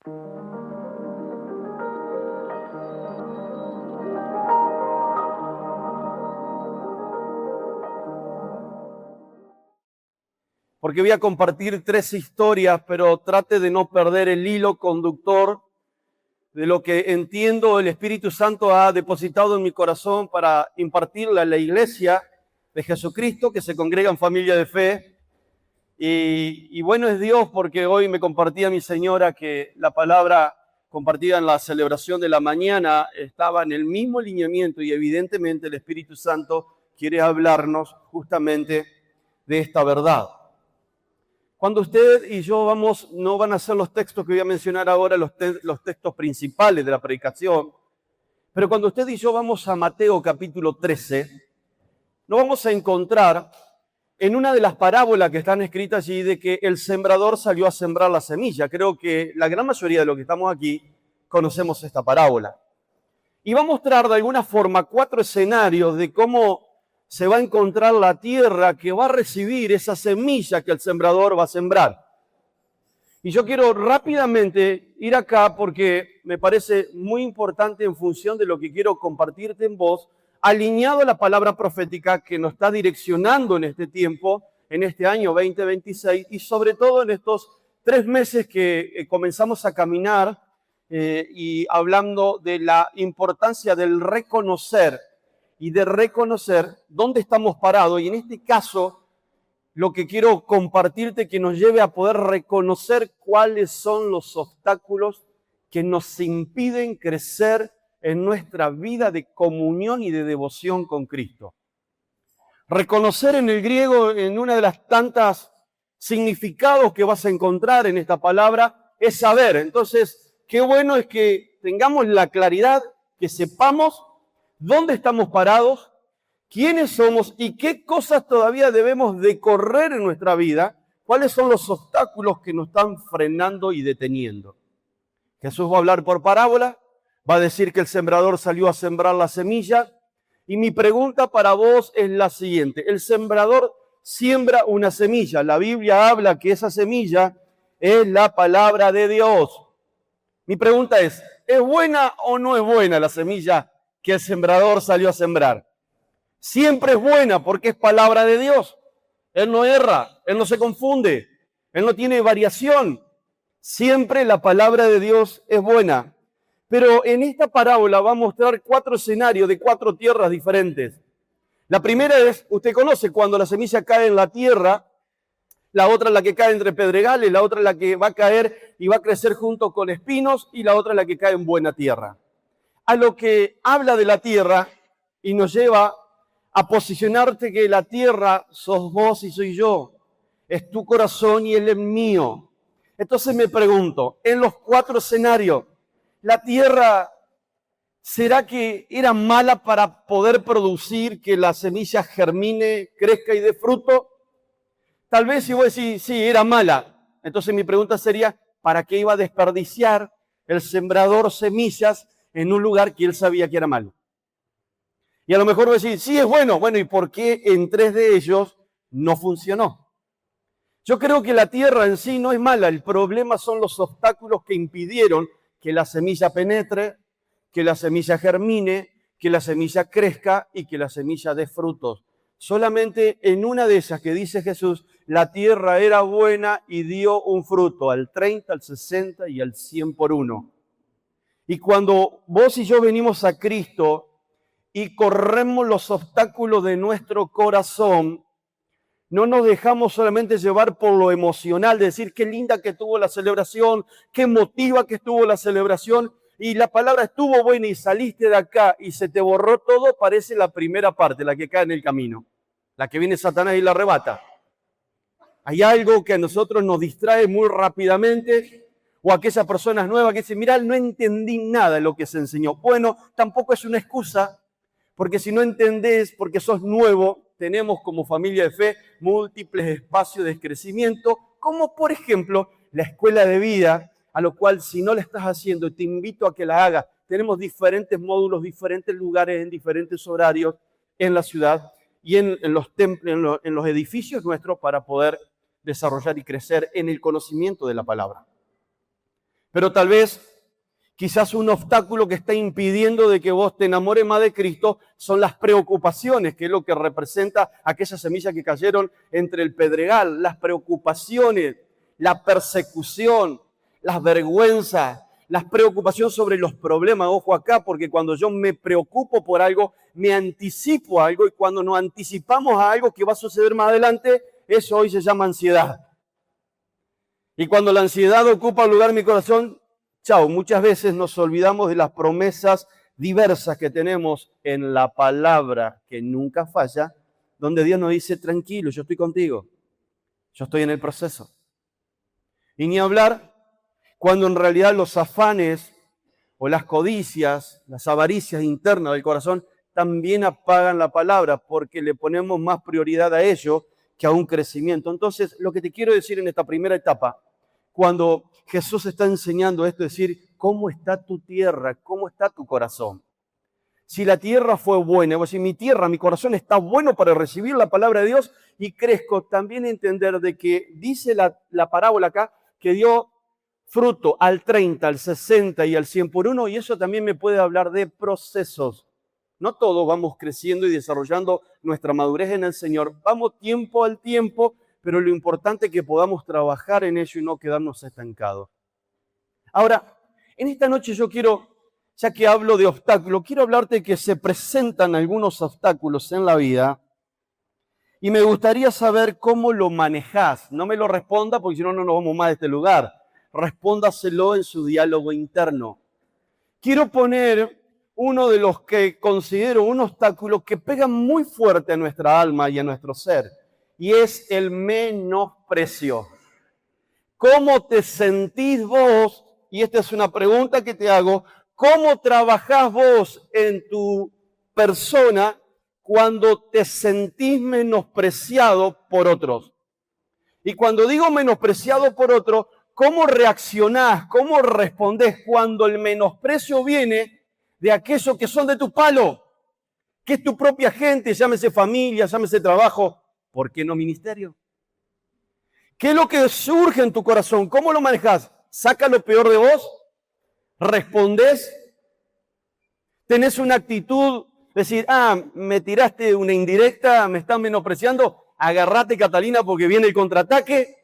Porque voy a compartir 3 historias, pero trate de no perder el hilo conductor de lo que entiendo el Espíritu Santo ha depositado en mi corazón para impartirle a la iglesia de Jesucristo que se congrega en familia de fe. Y bueno es Dios, porque hoy me compartía mi señora que la palabra compartida en la celebración de la mañana estaba en el mismo lineamiento, y evidentemente el Espíritu Santo quiere hablarnos justamente de esta verdad. Cuando usted y yo vamos, no van a ser los textos que voy a mencionar ahora, los textos principales de la predicación, pero cuando usted y yo vamos a Mateo capítulo 13, nos vamos a encontrar en una de las parábolas que están escritas allí de que el sembrador salió a sembrar la semilla. Creo que la gran mayoría de los que estamos aquí conocemos esta parábola. Y va a mostrar de alguna forma 4 escenarios de cómo se va a encontrar la tierra que va a recibir esa semilla que el sembrador va a sembrar. Y yo quiero rápidamente ir acá porque me parece muy importante en función de lo que quiero compartirte en voz, alineado a la palabra profética que nos está direccionando en este tiempo, en este año 2026, y sobre todo en estos 3 meses que comenzamos a caminar y hablando de la importancia del reconocer y de reconocer dónde estamos parados. Y en este caso, lo que quiero compartirte que nos lleve a poder reconocer cuáles son los obstáculos que nos impiden crecer en nuestra vida de comunión y de devoción con Cristo. Reconocer en el griego, en una de las tantas significados que vas a encontrar en esta palabra, es saber. Entonces, qué bueno es que tengamos la claridad, que sepamos dónde estamos parados, quiénes somos y qué cosas todavía debemos de correr en nuestra vida, cuáles son los obstáculos que nos están frenando y deteniendo. Jesús va a hablar por parábola, va a decir que el sembrador salió a sembrar la semilla, y mi pregunta para vos es la siguiente: el sembrador siembra una semilla, la Biblia habla que esa semilla es la palabra de Dios. Mi pregunta es buena o no es buena la semilla que el sembrador salió a sembrar? Siempre es buena porque es palabra de Dios. Él no erra, Él no se confunde, Él no tiene variación. Siempre la palabra de Dios es buena. Pero en esta parábola va a mostrar 4 escenarios de 4 tierras diferentes. La primera es, usted conoce, cuando la semilla cae en la tierra, la otra es la que cae entre pedregales, la otra es la que va a caer y va a crecer junto con espinos, y la otra es la que cae en buena tierra. A lo que habla de la tierra y nos lleva a posicionarte que la tierra sos vos y soy yo. Es tu corazón y el es mío. Entonces me pregunto, en los 4 escenarios, ¿la tierra será que era mala para poder producir que la semilla germine, crezca y dé fruto? Tal vez si vos decís, sí, era mala. Entonces mi pregunta sería, ¿para qué iba a desperdiciar el sembrador semillas en un lugar que él sabía que era malo? Y a lo mejor vos decís, sí, es bueno. Bueno, ¿y por qué en 3 de ellos no funcionó? Yo creo que la tierra en sí no es mala. El problema son los obstáculos que impidieron que la semilla penetre, que la semilla germine, que la semilla crezca y que la semilla dé frutos. Solamente en una de esas que dice Jesús, la tierra era buena y dio un fruto, al 30, al 60 y al 100 por uno. Y cuando vos y yo venimos a Cristo y corremos los obstáculos de nuestro corazón, no nos dejamos solamente llevar por lo emocional, de decir qué linda que estuvo la celebración, qué emotiva que estuvo la celebración, y la palabra estuvo buena y saliste de acá y se te borró todo. Parece la primera parte, la que cae en el camino, la que viene Satanás y la arrebata. Hay algo que a nosotros nos distrae muy rápidamente, o aquellas personas nuevas que dicen, mirá, no entendí nada de lo que se enseñó. Bueno, tampoco es una excusa, porque si no entendés, porque sos nuevo, tenemos como familia de fe múltiples espacios de crecimiento, como por ejemplo la escuela de vida, a lo cual si no la estás haciendo, te invito a que la hagas. Tenemos diferentes módulos, diferentes lugares, en diferentes horarios en la ciudad y en los templos, en los edificios nuestros, para poder desarrollar y crecer en el conocimiento de la palabra. Pero tal vez, quizás un obstáculo que está impidiendo de que vos te enamores más de Cristo son las preocupaciones, que es lo que representa aquellas semillas que cayeron entre el pedregal, las preocupaciones, la persecución, las vergüenzas, las preocupaciones sobre los problemas. Ojo acá, porque cuando yo me preocupo por algo, me anticipo a algo, y cuando nos anticipamos a algo que va a suceder más adelante, eso hoy se llama ansiedad. Y cuando la ansiedad ocupa lugar en mi corazón, chao, muchas veces nos olvidamos de las promesas diversas que tenemos en la palabra que nunca falla, donde Dios nos dice, tranquilo, yo estoy contigo, yo estoy en el proceso. Y ni hablar cuando en realidad los afanes o las codicias, las avaricias internas del corazón también apagan la palabra porque le ponemos más prioridad a ello que a un crecimiento. Entonces, lo que te quiero decir en esta primera etapa, cuando Jesús está enseñando esto, es decir, ¿cómo está tu tierra? ¿Cómo está tu corazón? Si la tierra fue buena, si mi tierra, mi corazón está bueno para recibir la palabra de Dios y crezco, también entender de que dice la parábola acá que dio fruto al 30, al 60 y al 100 por uno, y eso también me puede hablar de procesos. No todos vamos creciendo y desarrollando nuestra madurez en el Señor, vamos tiempo al tiempo, pero lo importante es que podamos trabajar en ello y no quedarnos estancados. Ahora, en esta noche yo quiero, ya que hablo de obstáculos, quiero hablarte que se presentan algunos obstáculos en la vida y me gustaría saber cómo lo manejás. No me lo responda porque si no, no nos vamos más de este lugar. Respóndaselo en su diálogo interno. Quiero poner uno de los que considero un obstáculo que pega muy fuerte a nuestra alma y a nuestro ser, y es el menosprecio. ¿Cómo te sentís vos? Y esta es una pregunta que te hago. ¿Cómo trabajás vos en tu persona cuando te sentís menospreciado por otros? Y cuando digo menospreciado por otros, ¿cómo reaccionás? ¿Cómo respondés cuando el menosprecio viene de aquellos que son de tu palo? Que es tu propia gente, llámese familia, llámese trabajo, ¿por qué no ministerio? ¿Qué es lo que surge en tu corazón? ¿Cómo lo manejás? ¿Saca lo peor de vos? ¿Respondés? ¿Tenés una actitud de decir, me tiraste una indirecta, me están menospreciando? Agarrate, Catalina, porque viene el contraataque.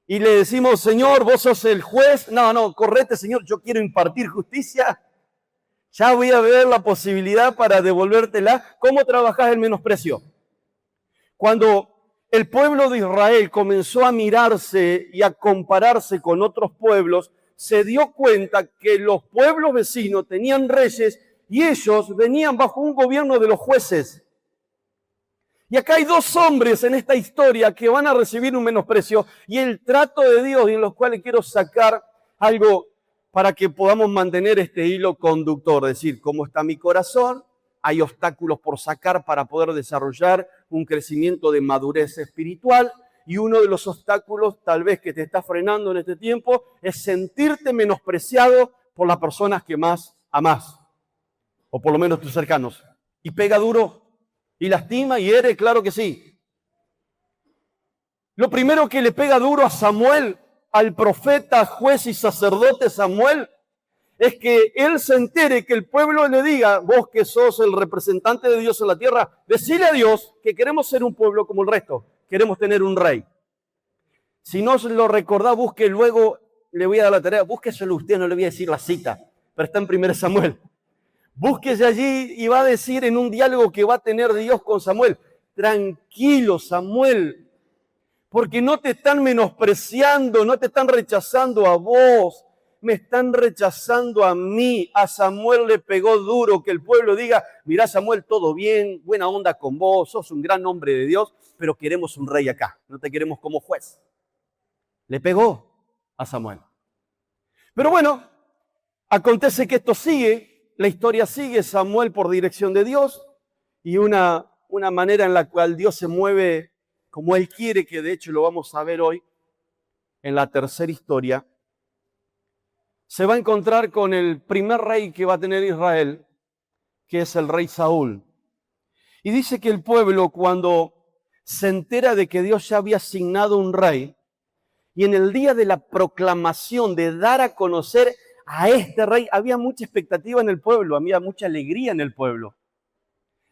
Y le decimos, Señor, vos sos el juez. No, correte, Señor, yo quiero impartir justicia. Ya voy a ver la posibilidad para devolvértela. ¿Cómo trabajás el menosprecio? Cuando el pueblo de Israel comenzó a mirarse y a compararse con otros pueblos, se dio cuenta que los pueblos vecinos tenían reyes y ellos venían bajo un gobierno de los jueces. Y acá hay dos hombres en esta historia que van a recibir un menosprecio y el trato de Dios, y en los cuales quiero sacar algo para que podamos mantener este hilo conductor, es decir, cómo está mi corazón, hay obstáculos por sacar para poder desarrollar un crecimiento de madurez espiritual, y uno de los obstáculos tal vez que te está frenando en este tiempo es sentirte menospreciado por las personas que más amás, o por lo menos tus cercanos. Y pega duro, y lastima, y hiere, claro que sí. Lo primero que le pega duro a Samuel, al profeta, juez y sacerdote Samuel, es que él se entere, que el pueblo le diga, vos que sos el representante de Dios en la tierra, decile a Dios que queremos ser un pueblo como el resto, queremos tener un rey. Si no se lo recordá, busque luego, le voy a dar la tarea, búsqueselo usted, no le voy a decir la cita, pero está en 1 Samuel. Búsquese allí y va a decir en un diálogo que va a tener Dios con Samuel, tranquilo Samuel, porque no te están menospreciando, no te están rechazando a vos, me están rechazando a mí. A Samuel le pegó duro que el pueblo diga, mirá Samuel, todo bien, buena onda con vos, sos un gran hombre de Dios, pero queremos un rey acá, no te queremos como juez. Le pegó a Samuel. Pero bueno, acontece que esto sigue, la historia sigue, Samuel por dirección de Dios, y una manera en la cual Dios se mueve como Él quiere, que de hecho lo vamos a ver hoy, en la tercera historia, se va a encontrar con el primer rey que va a tener Israel, que es el rey Saúl. Y dice que el pueblo, cuando se entera de que Dios ya había asignado un rey, Y en el día de la proclamación, de dar a conocer a este rey, había mucha expectativa en el pueblo, había mucha alegría en el pueblo,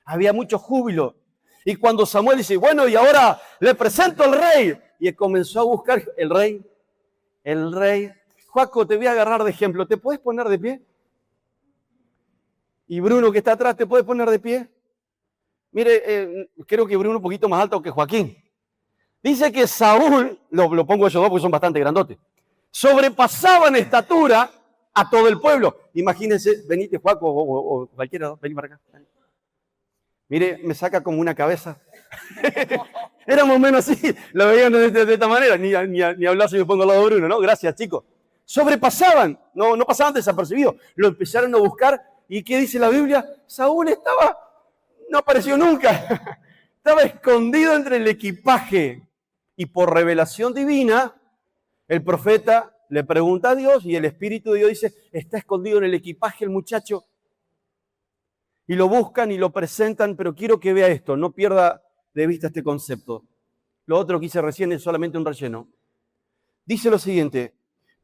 había mucho júbilo. Y cuando Samuel dice, bueno, y ahora le presento al rey, y comenzó a buscar el rey. Joaco, te voy a agarrar de ejemplo, ¿te puedes poner de pie? Y Bruno, que está atrás, ¿te puedes poner de pie? Mire, creo que Bruno un poquito más alto que Joaquín. Dice que Saúl, lo pongo ellos dos porque son bastante grandotes, sobrepasaba en estatura a todo el pueblo. Imagínense, venite Joaco o cualquiera, vení para acá. Mire, me saca como una cabeza. Era más o menos así, lo veían de esta manera, ni hablar si me pongo al lado de Bruno, ¿no? Gracias, chicos. Sobrepasaban, no pasaban desapercibidos. Lo empezaron a buscar, ¿y qué dice la Biblia? Saúl no apareció nunca. Estaba escondido entre el equipaje. Y por revelación divina, el profeta le pregunta a Dios y el Espíritu de Dios dice, está escondido en el equipaje el muchacho. Y lo buscan y lo presentan, pero quiero que vea esto, no pierda de vista este concepto. Lo otro que hice recién es solamente un relleno. Dice lo siguiente,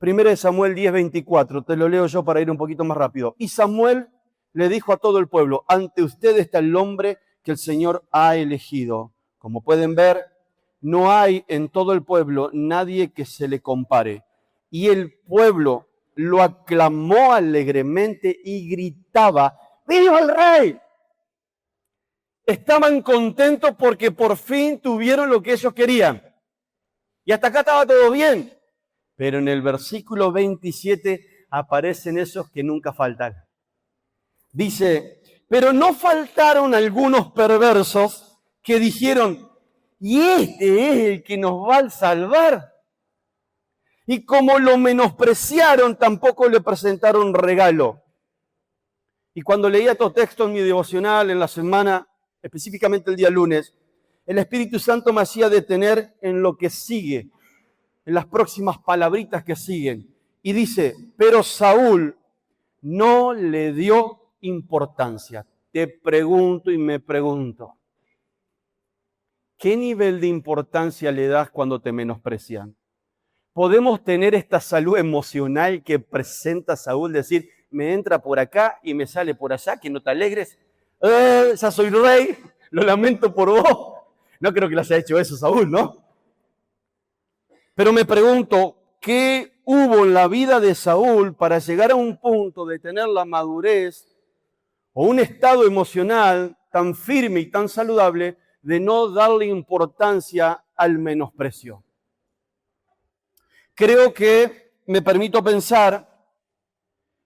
1 Samuel 10:24, te lo leo yo para ir un poquito más rápido. Y Samuel le dijo a todo el pueblo, ante usted está el hombre que el Señor ha elegido. Como pueden ver, no hay en todo el pueblo nadie que se le compare. Y el pueblo lo aclamó alegremente y gritaba, ¡viva el rey! Estaban contentos porque por fin tuvieron lo que ellos querían. Y hasta acá estaba todo bien. Pero en el versículo 27 aparecen esos que nunca faltan. Dice, pero no faltaron algunos perversos que dijeron, y este es el que nos va a salvar. Y como lo menospreciaron, tampoco le presentaron regalo. Y cuando leía estos textos en mi devocional en la semana, específicamente el día lunes, el Espíritu Santo me hacía detener en lo que sigue, en las próximas palabritas que siguen. Y dice, pero Saúl no le dio importancia. Te pregunto y me pregunto, ¿qué nivel de importancia le das cuando te menosprecian? ¿Podemos tener esta salud emocional que presenta Saúl? Decir, me entra por acá y me sale por allá, que no te alegres. Ya soy rey, lo lamento por vos. No creo que le haya hecho eso Saúl, ¿no? Pero me pregunto, ¿qué hubo en la vida de Saúl para llegar a un punto de tener la madurez o un estado emocional tan firme y tan saludable de no darle importancia al menosprecio? Creo que me permito pensar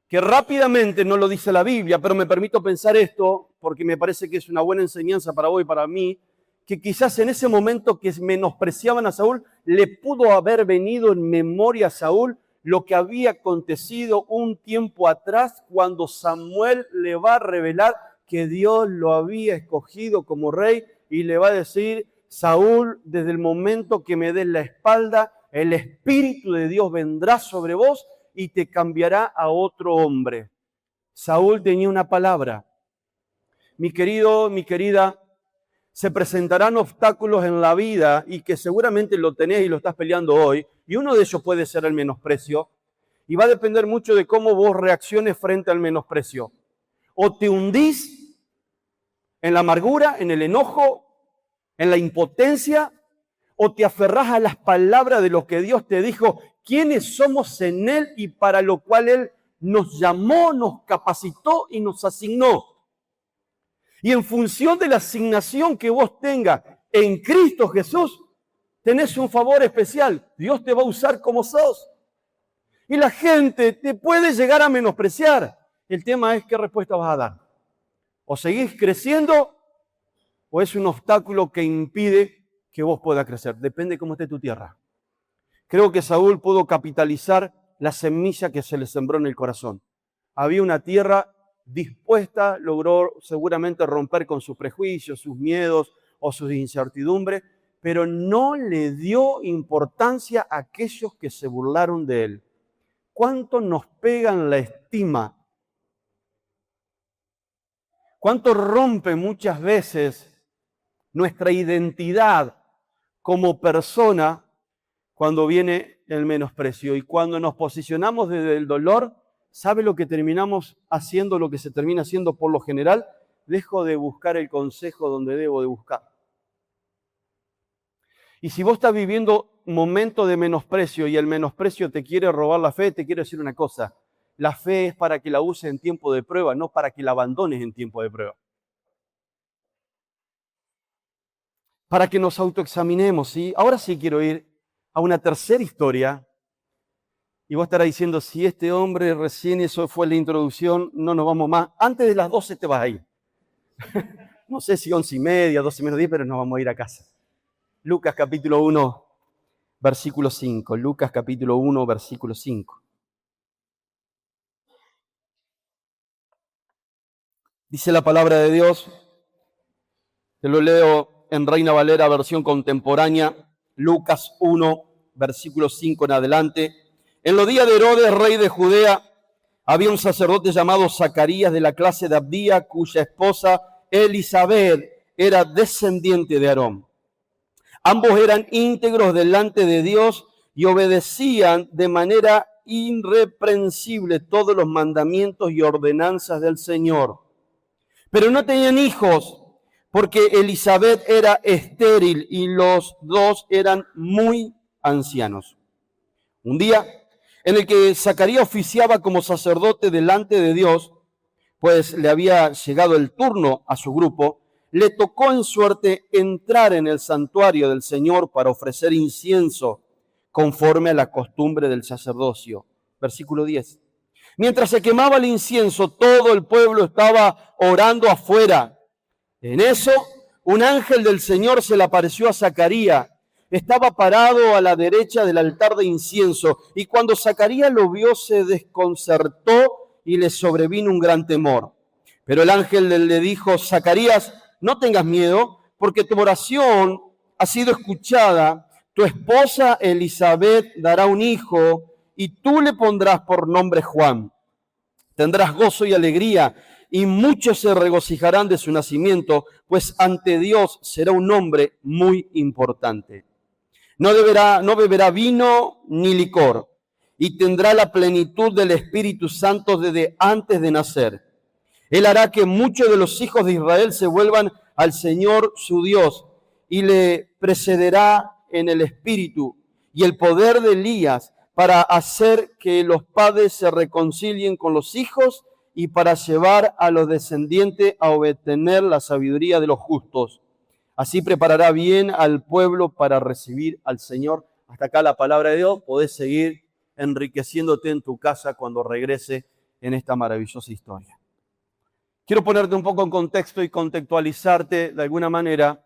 que rápidamente, no lo dice la Biblia, pero me permito pensar esto porque me parece que es una buena enseñanza para vos y para mí, que quizás en ese momento que menospreciaban a Saúl, le pudo haber venido en memoria a Saúl lo que había acontecido un tiempo atrás cuando Samuel le va a revelar que Dios lo había escogido como rey y le va a decir, Saúl, desde el momento que me des la espalda, el Espíritu de Dios vendrá sobre vos y te cambiará a otro hombre. Saúl tenía una palabra. Mi querido, mi querida, se presentarán obstáculos en la vida y que seguramente lo tenés y lo estás peleando hoy, y uno de ellos puede ser el menosprecio, y va a depender mucho de cómo vos reacciones frente al menosprecio. O te hundís en la amargura, en el enojo, en la impotencia, o te aferrás a las palabras de lo que Dios te dijo, quiénes somos en Él y para lo cual Él nos llamó, nos capacitó y nos asignó. Y en función de la asignación que vos tengas en Cristo Jesús, tenés un favor especial. Dios te va a usar como sos. Y la gente te puede llegar a menospreciar. El tema es qué respuesta vas a dar. O seguís creciendo o es un obstáculo que impide que vos puedas crecer. Depende de cómo esté tu tierra. Creo que Saúl pudo capitalizar la semilla que se le sembró en el corazón. Había una tierra dispuesta, logró seguramente romper con sus prejuicios, sus miedos o sus incertidumbres, pero no le dio importancia a aquellos que se burlaron de él. ¿Cuánto nos pegan la estima? ¿Cuánto rompe muchas veces nuestra identidad como persona cuando viene el menosprecio. Y cuando nos posicionamos desde el dolor, ¿sabe lo que terminamos haciendo, lo que se termina haciendo por lo general? Dejo de buscar el consejo donde debo de buscar. Y si vos estás viviendo un momento de menosprecio y el menosprecio te quiere robar la fe, te quiero decir una cosa. La fe es para que la uses en tiempo de prueba, no para que la abandones en tiempo de prueba. Para que nos autoexaminemos, ¿sí? Ahora sí quiero ir a una tercera historia. Y vos estarás diciendo, si este hombre recién, eso fue la introducción, no nos vamos más. Antes de las 12 te vas a ir. No sé si 11:30, 12 menos 10, pero nos vamos a ir a casa. Lucas capítulo 1, versículo 5. Lucas capítulo 1, versículo 5. Dice la palabra de Dios, te lo leo en Reina Valera, versión contemporánea, Lucas 1, versículo 5 en adelante. En los días de Herodes, rey de Judea, había un sacerdote llamado Zacarías de la clase de Abdía, cuya esposa Elisabet era descendiente de Aarón. Ambos eran íntegros delante de Dios y obedecían de manera irreprensible todos los mandamientos y ordenanzas del Señor. Pero no tenían hijos, porque Elisabet era estéril y los dos eran muy ancianos. Un día, en el que Zacarías oficiaba como sacerdote delante de Dios, pues le había llegado el turno a su grupo, le tocó en suerte entrar en el santuario del Señor para ofrecer incienso, conforme a la costumbre del sacerdocio. Versículo 10. Mientras se quemaba el incienso, todo el pueblo estaba orando afuera. En eso, un ángel del Señor se le apareció a Zacarías. Estaba parado a la derecha del altar de incienso, y cuando Zacarías lo vio, se desconcertó y le sobrevino un gran temor. Pero el ángel le dijo, Zacarías, no tengas miedo, porque tu oración ha sido escuchada. Tu esposa Elisabet dará un hijo, y tú le pondrás por nombre Juan. Tendrás gozo y alegría, y muchos se regocijarán de su nacimiento, pues ante Dios será un hombre muy importante. No beberá vino ni licor, y tendrá la plenitud del Espíritu Santo desde antes de nacer. Él hará que muchos de los hijos de Israel se vuelvan al Señor su Dios, y le precederá en el Espíritu y el poder de Elías, para hacer que los padres se reconcilien con los hijos y para llevar a los descendientes a obtener la sabiduría de los justos. Así preparará bien al pueblo para recibir al Señor. Hasta acá la palabra de Dios. Podés seguir enriqueciéndote en tu casa cuando regrese en esta maravillosa historia. Quiero ponerte un poco en contexto y contextualizarte de alguna manera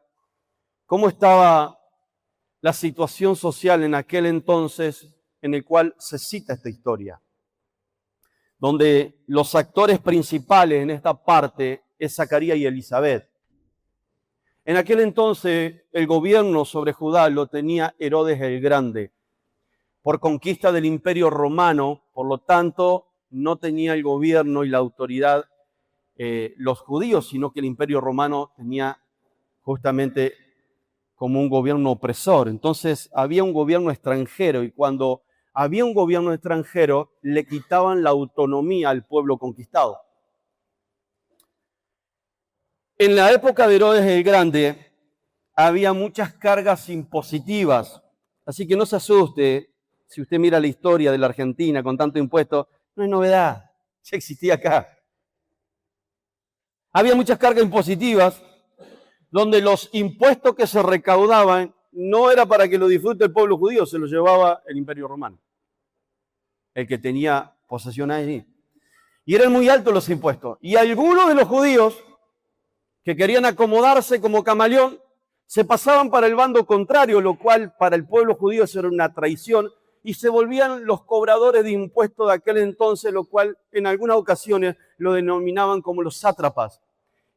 cómo estaba la situación social en aquel entonces en el cual se cita esta historia, donde los actores principales en esta parte es Zacarías y Elisabet. En aquel entonces el gobierno sobre Judá lo tenía Herodes el Grande, por conquista del Imperio Romano, por lo tanto no tenía el gobierno y la autoridad los judíos, sino que el Imperio Romano tenía justamente como un gobierno opresor. Entonces había un gobierno extranjero, y cuando había un gobierno extranjero le quitaban la autonomía al pueblo conquistado. En la época de Herodes el Grande había muchas cargas impositivas, así que no se asuste si usted mira la historia de la Argentina con tanto impuesto, no es novedad, ya existía acá. Había muchas cargas impositivas donde los impuestos que se recaudaban no era para que lo disfrute el pueblo judío, se lo llevaba el Imperio Romano, el que tenía posesión allí. Y eran muy altos los impuestos. Y algunos de los judíos que querían acomodarse como camaleón se pasaban para el bando contrario, lo cual para el pueblo judío eso era una traición, y se volvían los cobradores de impuestos de aquel entonces, lo cual en algunas ocasiones lo denominaban como los sátrapas.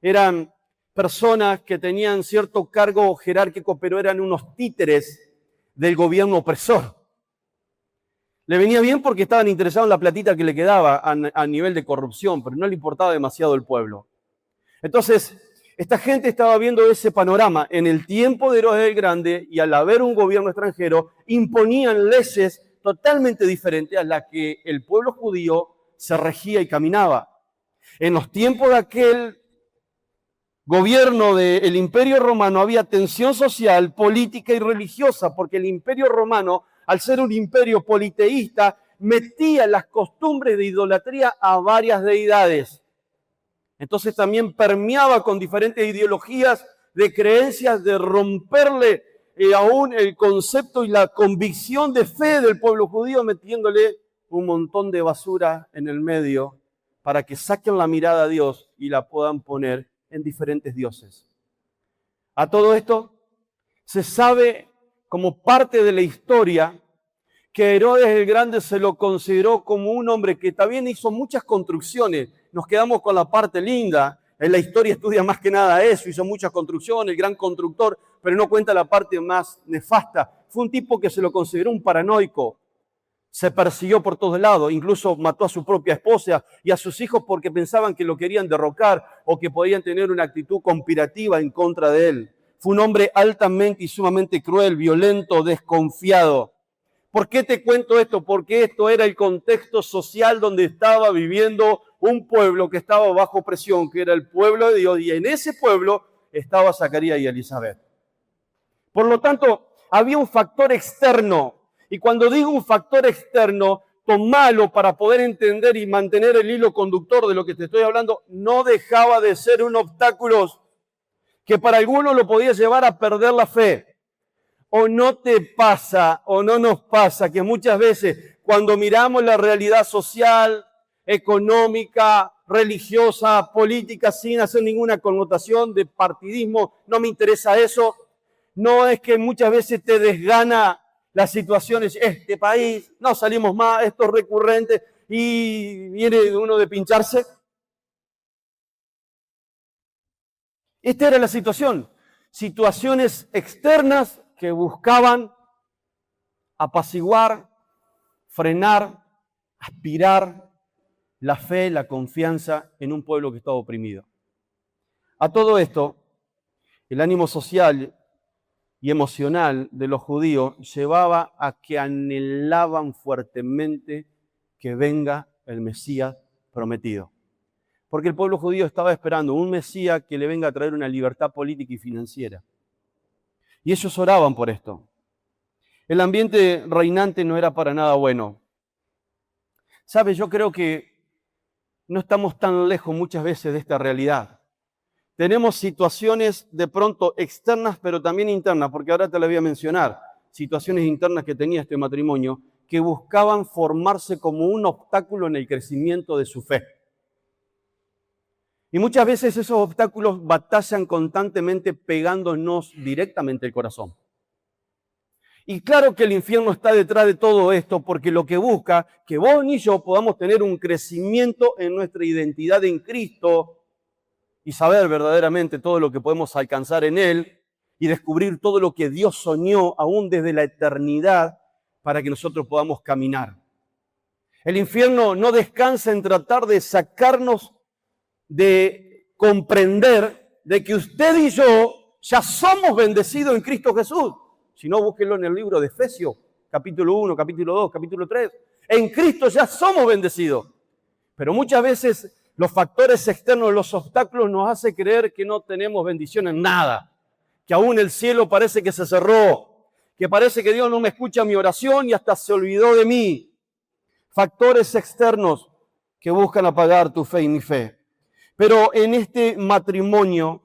Eran personas que tenían cierto cargo jerárquico, pero eran unos títeres del gobierno opresor. Le venía bien porque estaban interesados en la platita que le quedaba a nivel de corrupción, pero no le importaba demasiado el pueblo. Entonces, Esta gente estaba viendo ese panorama en el tiempo de Herodes el Grande y al haber un gobierno extranjero imponían leyes totalmente diferentes a las que el pueblo judío se regía y caminaba. En los tiempos de aquel gobierno del Imperio Romano había tensión social, política y religiosa, porque el Imperio Romano, al ser un imperio politeísta, metía las costumbres de idolatría a varias deidades. Entonces también permeaba con diferentes ideologías de creencias, de romperle aún el concepto y la convicción de fe del pueblo judío, metiéndole un montón de basura en el medio para que saquen la mirada a Dios y la puedan poner en diferentes dioses. A todo esto se sabe como parte de la historia que Herodes el Grande se lo consideró como un hombre que también hizo muchas construcciones. Nos quedamos con la parte linda. En la historia estudia más que nada eso, hizo muchas construcciones, gran constructor, pero no cuenta la parte más nefasta. Fue un tipo que se lo consideró un paranoico. Se persiguió por todos lados, incluso mató a su propia esposa y a sus hijos porque pensaban que lo querían derrocar o que podían tener una actitud conspirativa en contra de él. Fue un hombre altamente y sumamente cruel, violento, desconfiado. ¿Por qué te cuento esto? Porque esto era el contexto social donde estaba viviendo un pueblo que estaba bajo presión, que era el pueblo de Dios, y en ese pueblo estaba Zacarías y Elizabeth. Por lo tanto, había un factor externo, y cuando digo un factor externo, tomalo para poder entender y mantener el hilo conductor de lo que te estoy hablando, no dejaba de ser un obstáculo que para algunos lo podía llevar a perder la fe. ¿O no te pasa, o no nos pasa, que muchas veces cuando miramos la realidad social, económica, religiosa, política, sin hacer ninguna connotación de partidismo, no me interesa eso, no es que muchas veces te desgana las situaciones, este país, no salimos más, esto es recurrente, y viene uno de pincharse? Esta era la situación, situaciones externas que buscaban apaciguar, frenar, aspirar la fe, la confianza en un pueblo que estaba oprimido. A todo esto, el ánimo social y emocional de los judíos llevaba a que anhelaban fuertemente que venga el Mesías prometido. Porque el pueblo judío estaba esperando un Mesías que le venga a traer una libertad política y financiera. Y ellos oraban por esto. El ambiente reinante no era para nada bueno. ¿Sabe? Yo creo que no estamos tan lejos muchas veces de esta realidad. Tenemos situaciones de pronto externas, pero también internas, porque ahora te la voy a mencionar. Situaciones internas que tenía este matrimonio que buscaban formarse como un obstáculo en el crecimiento de su fe. Y muchas veces esos obstáculos batallan constantemente pegándonos directamente el corazón. Y claro que el infierno está detrás de todo esto porque lo que busca que vos ni yo podamos tener un crecimiento en nuestra identidad en Cristo y saber verdaderamente todo lo que podemos alcanzar en Él y descubrir todo lo que Dios soñó aún desde la eternidad para que nosotros podamos caminar. El infierno no descansa en tratar de sacarnos de comprender de que usted y yo ya somos bendecidos en Cristo Jesús. Si no, búsquenlo en el libro de Efesios, capítulo 1, capítulo 2, capítulo 3. En Cristo ya somos bendecidos. Pero muchas veces los factores externos, los obstáculos nos hacen creer que no tenemos bendición en nada. Que aún el cielo parece que se cerró. Que parece que Dios no me escucha mi oración y hasta se olvidó de mí. Factores externos que buscan apagar tu fe y mi fe. Pero en este matrimonio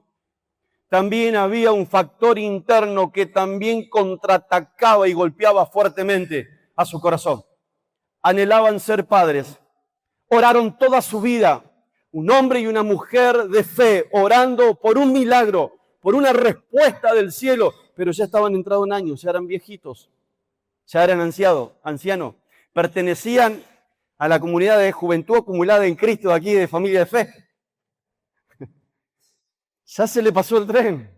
también había un factor interno que también contraatacaba y golpeaba fuertemente a su corazón. Anhelaban ser padres. Oraron toda su vida, un hombre y una mujer de fe, orando por un milagro, por una respuesta del cielo, pero ya estaban entrados en años, ya eran viejitos, ya eran ancianos, pertenecían a la comunidad de juventud acumulada en Cristo de aquí, de familia de fe. Ya se le pasó el tren,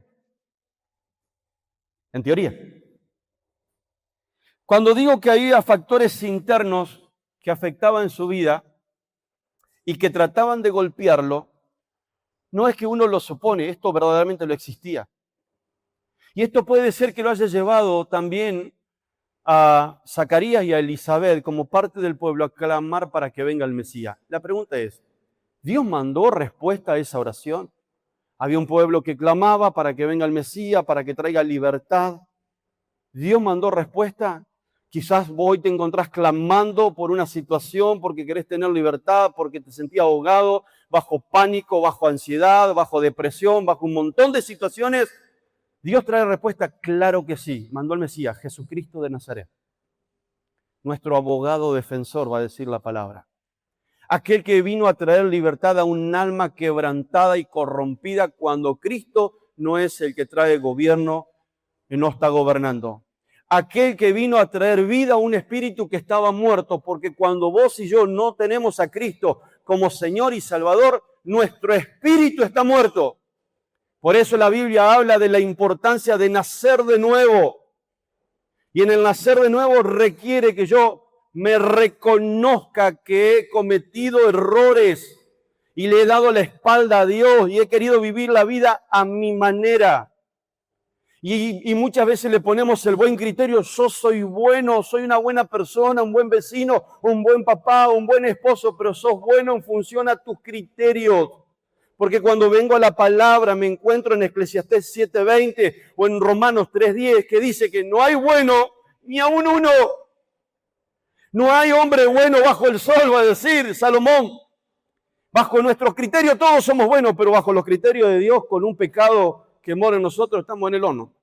en teoría. Cuando digo que había factores internos que afectaban su vida y que trataban de golpearlo, No es que uno lo supone, esto verdaderamente lo existía. Y esto puede ser que lo haya llevado también a Zacarías y a Elizabeth como parte del pueblo a clamar para que venga el Mesías. La pregunta es, ¿Dios mandó respuesta a esa oración? Había un pueblo que clamaba para que venga el Mesías, para que traiga libertad. ¿Dios mandó respuesta? Quizás vos hoy te encontrás clamando por una situación, porque querés tener libertad, porque te sentías ahogado, bajo pánico, bajo ansiedad, bajo depresión, bajo un montón de situaciones. ¿Dios trae respuesta? Claro que sí. Mandó al Mesías, Jesucristo de Nazaret. Nuestro abogado defensor va a decir la palabra. Aquel que vino a traer libertad a un alma quebrantada y corrompida cuando Cristo no es el que trae gobierno y no está gobernando. Aquel que vino a traer vida a un espíritu que estaba muerto, porque cuando vos y yo no tenemos a Cristo como Señor y Salvador, nuestro espíritu está muerto. Por eso la Biblia habla de la importancia de nacer de nuevo. Y en el nacer de nuevo requiere que yo me reconozca que he cometido errores y le he dado la espalda a Dios y he querido vivir la vida a mi manera. Y muchas veces le ponemos el buen criterio, yo soy bueno, soy una buena persona, un buen vecino, un buen papá, un buen esposo, pero sos bueno en función a tus criterios. Porque cuando vengo a la palabra me encuentro en Eclesiastés 7:20 o en Romanos 3:10 que dice que no hay bueno ni aún uno. No hay hombre bueno bajo el sol, va a decir Salomón. Bajo nuestros criterios todos somos buenos, pero bajo los criterios de Dios, con un pecado que mora en nosotros, estamos en el horno.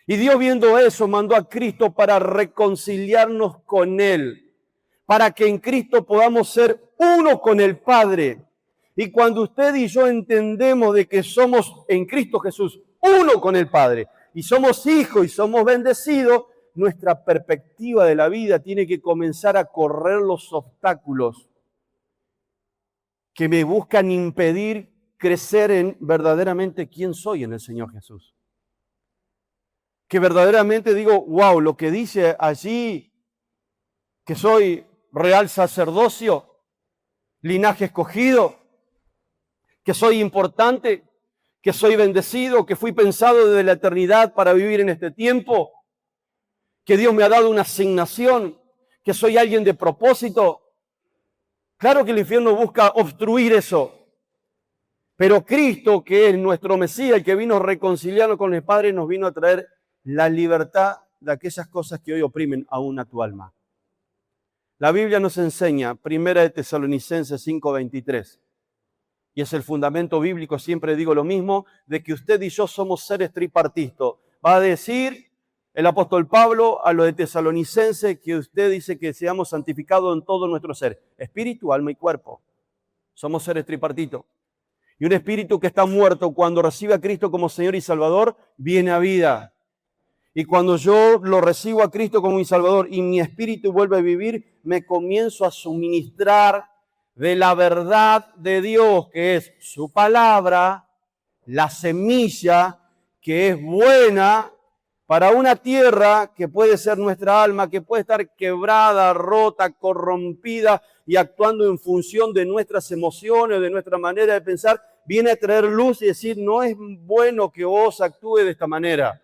Y Dios, viendo eso, mandó a Cristo para reconciliarnos con Él, para que en Cristo podamos ser uno con el Padre. Y cuando usted y yo entendemos de que somos en Cristo Jesús uno con el Padre, y somos hijos y somos bendecidos, nuestra perspectiva de la vida tiene que comenzar a correr los obstáculos que me buscan impedir crecer en verdaderamente quién soy en el Señor Jesús. Que verdaderamente digo, wow, lo que dice allí, que soy real sacerdocio, linaje escogido, que soy importante, que soy bendecido, que fui pensado desde la eternidad para vivir en este tiempo, que Dios me ha dado una asignación, que soy alguien de propósito. Claro que el infierno busca obstruir eso, pero Cristo, que es nuestro Mesías, el que vino a reconciliarnos con el Padre, nos vino a traer la libertad de aquellas cosas que hoy oprimen aún a tu alma. La Biblia nos enseña, 1 Tesalonicenses 5:23, y es el fundamento bíblico, siempre digo lo mismo, de que usted y yo somos seres tripartitos. Va a decir el apóstol Pablo a los de Tesalonicenses que usted dice que seamos santificados en todo nuestro ser, espíritu, alma y cuerpo. Somos seres tripartitos. Y un espíritu que está muerto, cuando recibe a Cristo como Señor y Salvador, viene a vida. Y cuando yo lo recibo a Cristo como mi Salvador y mi espíritu vuelve a vivir, me comienzo a suministrar de la verdad de Dios, que es su palabra, la semilla que es buena para una tierra que puede ser nuestra alma, que puede estar quebrada, rota, corrompida y actuando en función de nuestras emociones, de nuestra manera de pensar, viene a traer luz y decir, no es bueno que vos actúes de esta manera.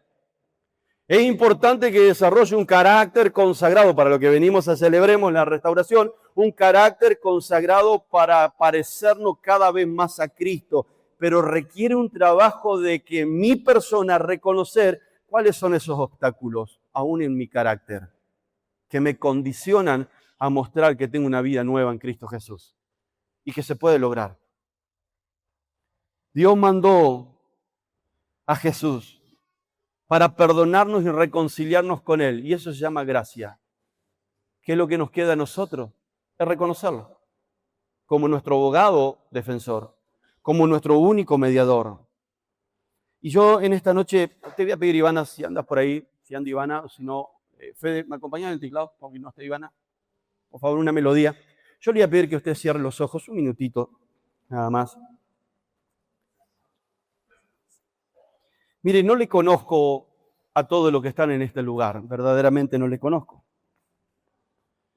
Es importante que desarrolle un carácter consagrado para lo que venimos a celebremos la restauración, un carácter consagrado para parecernos cada vez más a Cristo, pero requiere un trabajo de que mi persona reconocer cuáles son esos obstáculos, aún en mi carácter, que me condicionan a mostrar que tengo una vida nueva en Cristo Jesús y que se puede lograr. Dios mandó a Jesús para perdonarnos y reconciliarnos con Él. Y eso se llama gracia. ¿Qué es lo que nos queda a nosotros? Es reconocerlo como nuestro abogado defensor, como nuestro único mediador. Y yo en esta noche te voy a pedir, Ivana, si andas por ahí, si anda Ivana, o si no, Fede, ¿me acompaña en el teclado? Porque no está Ivana. Por favor, una melodía. Yo le voy a pedir que usted cierre los ojos un minutito, nada más. Mire, no le conozco a todos los que están en este lugar, verdaderamente no le conozco.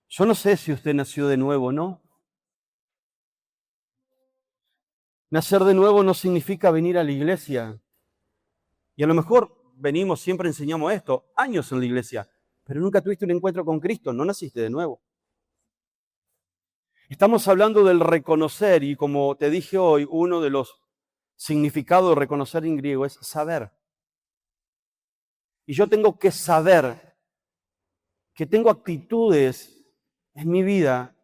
Yo no sé si usted nació de nuevo o no. Nacer de nuevo no significa venir a la iglesia. Y a lo mejor venimos, siempre enseñamos esto, años en la iglesia, pero nunca tuviste un encuentro con Cristo, no naciste de nuevo. Estamos hablando del reconocer y como te dije hoy, uno de los significados de reconocer en griego es saber. Y yo tengo que saber que tengo actitudes en mi vida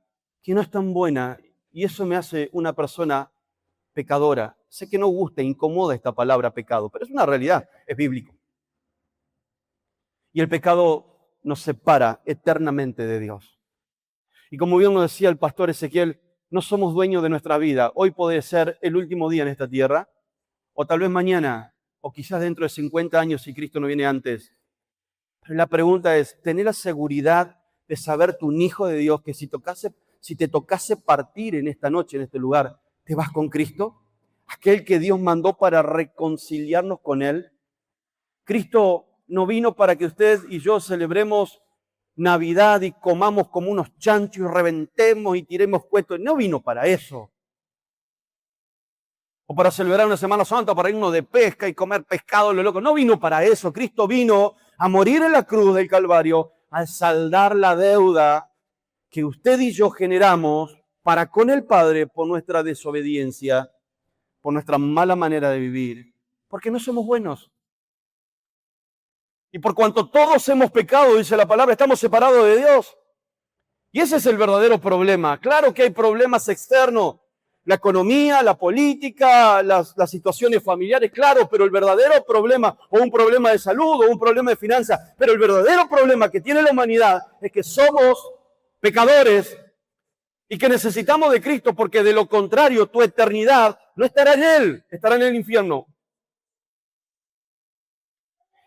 que no están buenas y eso me hace una persona pecadora. Sé que no gusta, incomoda esta palabra pecado, pero es una realidad, es bíblico. Y el pecado nos separa eternamente de Dios. Y como bien nos decía el pastor Ezequiel, no somos dueños de nuestra vida. Hoy puede ser el último día en esta tierra, o tal vez mañana, o quizás dentro de 50 años si Cristo no viene antes. Pero la pregunta es, ¿tener la seguridad de saber tú, un hijo de Dios, que si te tocase partir en esta noche, en este lugar, te vas con Cristo? Aquel que Dios mandó para reconciliarnos con Él. Cristo no vino para que usted y yo celebremos Navidad y comamos como unos chanchos y reventemos y tiremos cuentos. No vino para eso. O para celebrar una Semana Santa, para irnos de pesca y comer pescado, lo loco. No vino para eso. Cristo vino a morir en la cruz del Calvario, a saldar la deuda que usted y yo generamos para con el Padre por nuestra desobediencia, por nuestra mala manera de vivir, porque no somos buenos. Y por cuanto todos hemos pecado, dice la palabra, estamos separados de Dios. Y ese es el verdadero problema. Claro que hay problemas externos, la economía, la política, las situaciones familiares, claro, pero el verdadero problema, o un problema de salud, o un problema de finanzas, pero el verdadero problema que tiene la humanidad es que somos pecadores y que necesitamos de Cristo, porque de lo contrario tu eternidad no estará en Él, estará en el infierno.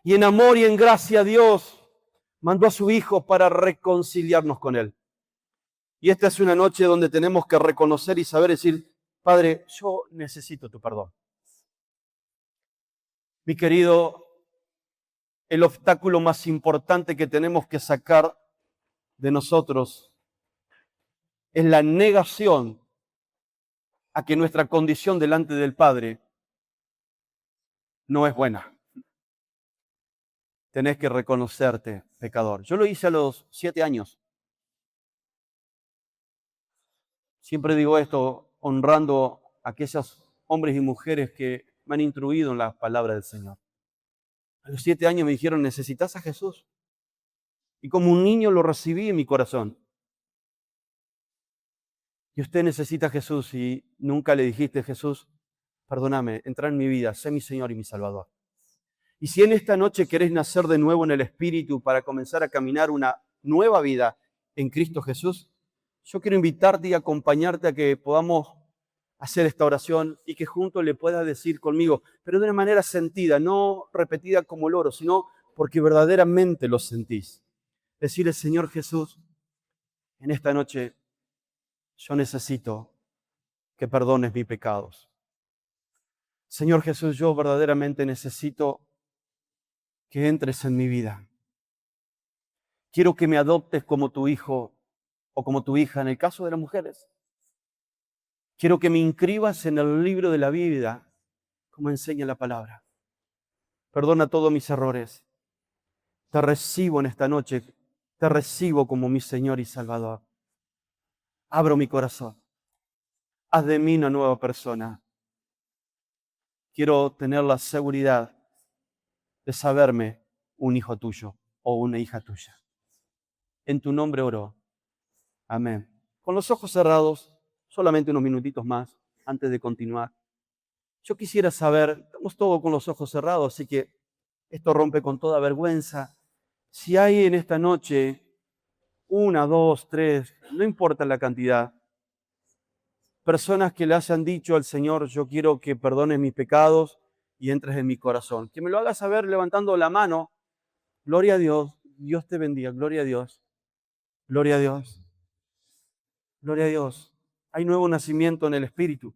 Y en amor y en gracia Dios mandó a su Hijo para reconciliarnos con Él. Y esta es una noche donde tenemos que reconocer y saber decir, Padre, yo necesito tu perdón. Mi querido, el obstáculo más importante que tenemos que sacar de nosotros es la negación a que nuestra condición delante del Padre no es buena. Tenés que reconocerte pecador. Yo lo hice a los 7 años. Siempre digo esto honrando a aquellos hombres y mujeres que me han instruido en la palabra del Señor. A los 7 años me dijeron, ¿necesitas a Jesús? Y como un niño lo recibí en mi corazón. Y usted necesita a Jesús y nunca le dijiste, Jesús, perdóname, entra en mi vida, sé mi Señor y mi Salvador. Y si en esta noche querés nacer de nuevo en el Espíritu para comenzar a caminar una nueva vida en Cristo Jesús, yo quiero invitarte y acompañarte a que podamos hacer esta oración y que juntos le puedas decir conmigo, pero de una manera sentida, no repetida como loro, sino porque verdaderamente lo sentís. Decirle, Señor Jesús, en esta noche yo necesito que perdones mis pecados. Señor Jesús, yo verdaderamente necesito que entres en mi vida. Quiero que me adoptes como tu hijo o como tu hija, en el caso de las mujeres. Quiero que me inscribas en el libro de la vida, como enseña la palabra. Perdona todos mis errores. Te recibo en esta noche. Te recibo como mi Señor y Salvador. Abro mi corazón. Haz de mí una nueva persona. Quiero tener la seguridad de saberme un hijo tuyo o una hija tuya. En tu nombre oro. Amén. Con los ojos cerrados, solamente unos minutitos más antes de continuar. Yo quisiera saber, estamos todos con los ojos cerrados, así que esto rompe con toda vergüenza. Si hay en esta noche 1, 2, 3, no importa la cantidad, personas que le hayan dicho al Señor, yo quiero que perdones mis pecados y entres en mi corazón. Que me lo hagas saber levantando la mano. Gloria a Dios. Dios te bendiga. Gloria a Dios. Gloria a Dios. Gloria a Dios. Hay nuevo nacimiento en el Espíritu.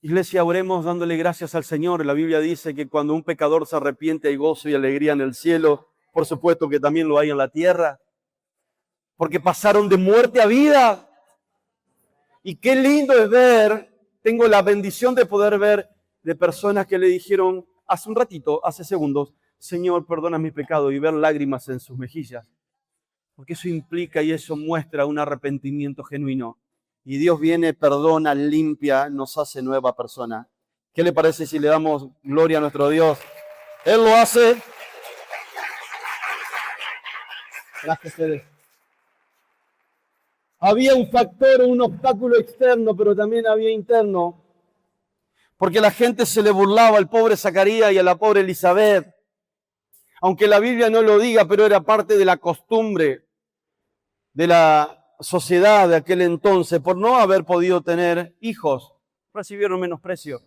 Iglesia, oremos dándole gracias al Señor. La Biblia dice que cuando un pecador se arrepiente hay gozo y alegría en el cielo. Por supuesto que también lo hay en la tierra. Porque pasaron de muerte a vida. Y qué lindo es ver, tengo la bendición de poder ver de personas que le dijeron hace un ratito, hace segundos, Señor, perdona mi pecado, y ver lágrimas en sus mejillas. Porque eso implica y eso muestra un arrepentimiento genuino. Y Dios viene, perdona, limpia, nos hace nueva persona. ¿Qué le parece si le damos gloria a nuestro Dios? Él lo hace. Gracias, Fede. Había un factor, un obstáculo externo, pero también había interno. Porque la gente se le burlaba al pobre Zacarías y a la pobre Elizabeth. Aunque la Biblia no lo diga, pero era parte de la costumbre de la sociedad de aquel entonces. Por no haber podido tener hijos, recibieron menosprecio.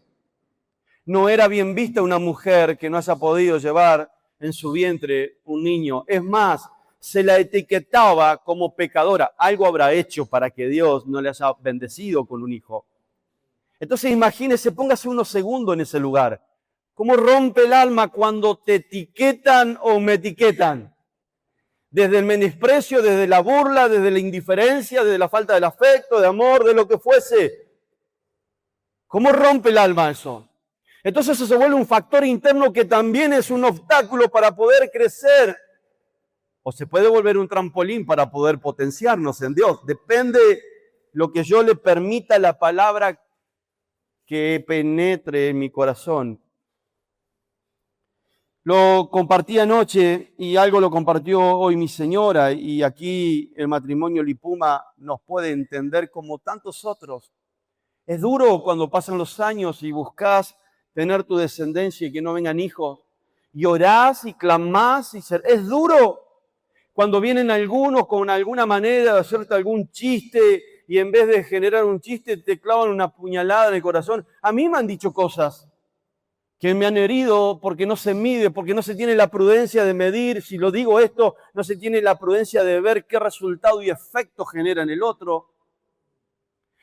No era bien vista una mujer que no haya podido llevar en su vientre un niño. Es más, se la etiquetaba como pecadora. Algo habrá hecho para que Dios no le haya bendecido con un hijo. Entonces imagínese, póngase unos segundos en ese lugar. ¿Cómo rompe el alma cuando te etiquetan o me etiquetan? Desde el menosprecio, desde la burla, desde la indiferencia, desde la falta del afecto, de amor, de lo que fuese. ¿Cómo rompe el alma eso? Entonces eso se vuelve un factor interno que también es un obstáculo para poder crecer. O se puede volver un trampolín para poder potenciarnos en Dios. Depende lo que yo le permita a la palabra que penetre en mi corazón. Lo compartí anoche y algo lo compartió hoy mi señora, y aquí el matrimonio Lipuma nos puede entender como tantos otros. Es duro cuando pasan los años y buscas tener tu descendencia y que no vengan hijos. Y orás y clamás y es duro cuando vienen algunos con alguna manera de hacerte algún chiste y en vez de generar un chiste te clavan una puñalada en el corazón. A mí me han dicho cosas que me han herido porque no se mide, porque no se tiene la prudencia de medir. Si lo digo esto, no se tiene la prudencia de ver qué resultado y efecto genera en el otro.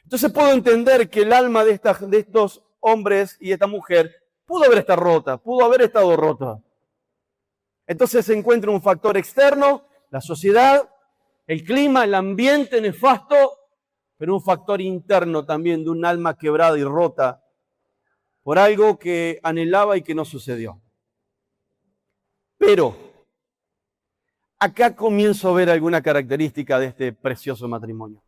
Entonces puedo entender que el alma de estos hombres y esta mujer pudo haber estado rota. Entonces se encuentra un factor externo, la sociedad, el clima, el ambiente nefasto, pero un factor interno también de un alma quebrada y rota por algo que anhelaba y que no sucedió. Pero acá comienzo a ver alguna característica de este precioso matrimonio.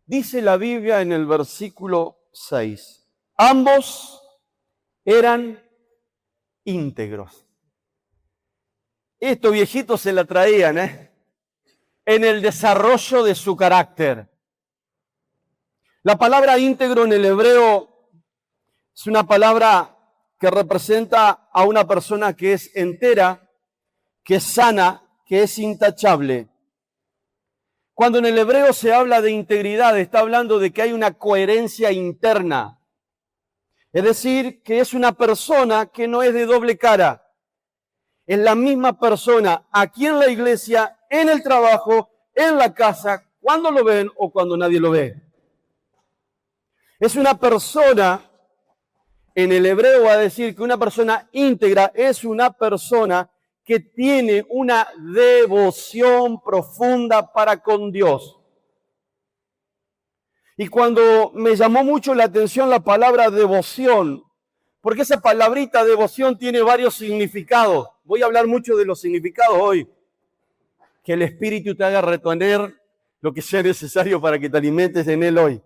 Dice la Biblia en el versículo 6, ambos eran íntegros. Estos viejitos se la traían, en el desarrollo de su carácter. La palabra íntegro en el hebreo es una palabra que representa a una persona que es entera, que es sana, que es intachable. Cuando en el hebreo se habla de integridad, está hablando de que hay una coherencia interna. Es decir, que es una persona que no es de doble cara. Es la misma persona aquí en la iglesia, en el trabajo, en la casa, cuando lo ven o cuando nadie lo ve. Es una persona, en el hebreo va a decir que una persona íntegra es una persona que tiene una devoción profunda para con Dios. Y cuando me llamó mucho la atención la palabra devoción, porque esa palabrita devoción tiene varios significados. Voy a hablar mucho de los significados hoy. Que el Espíritu te haga retener lo que sea necesario para que te alimentes en Él hoy.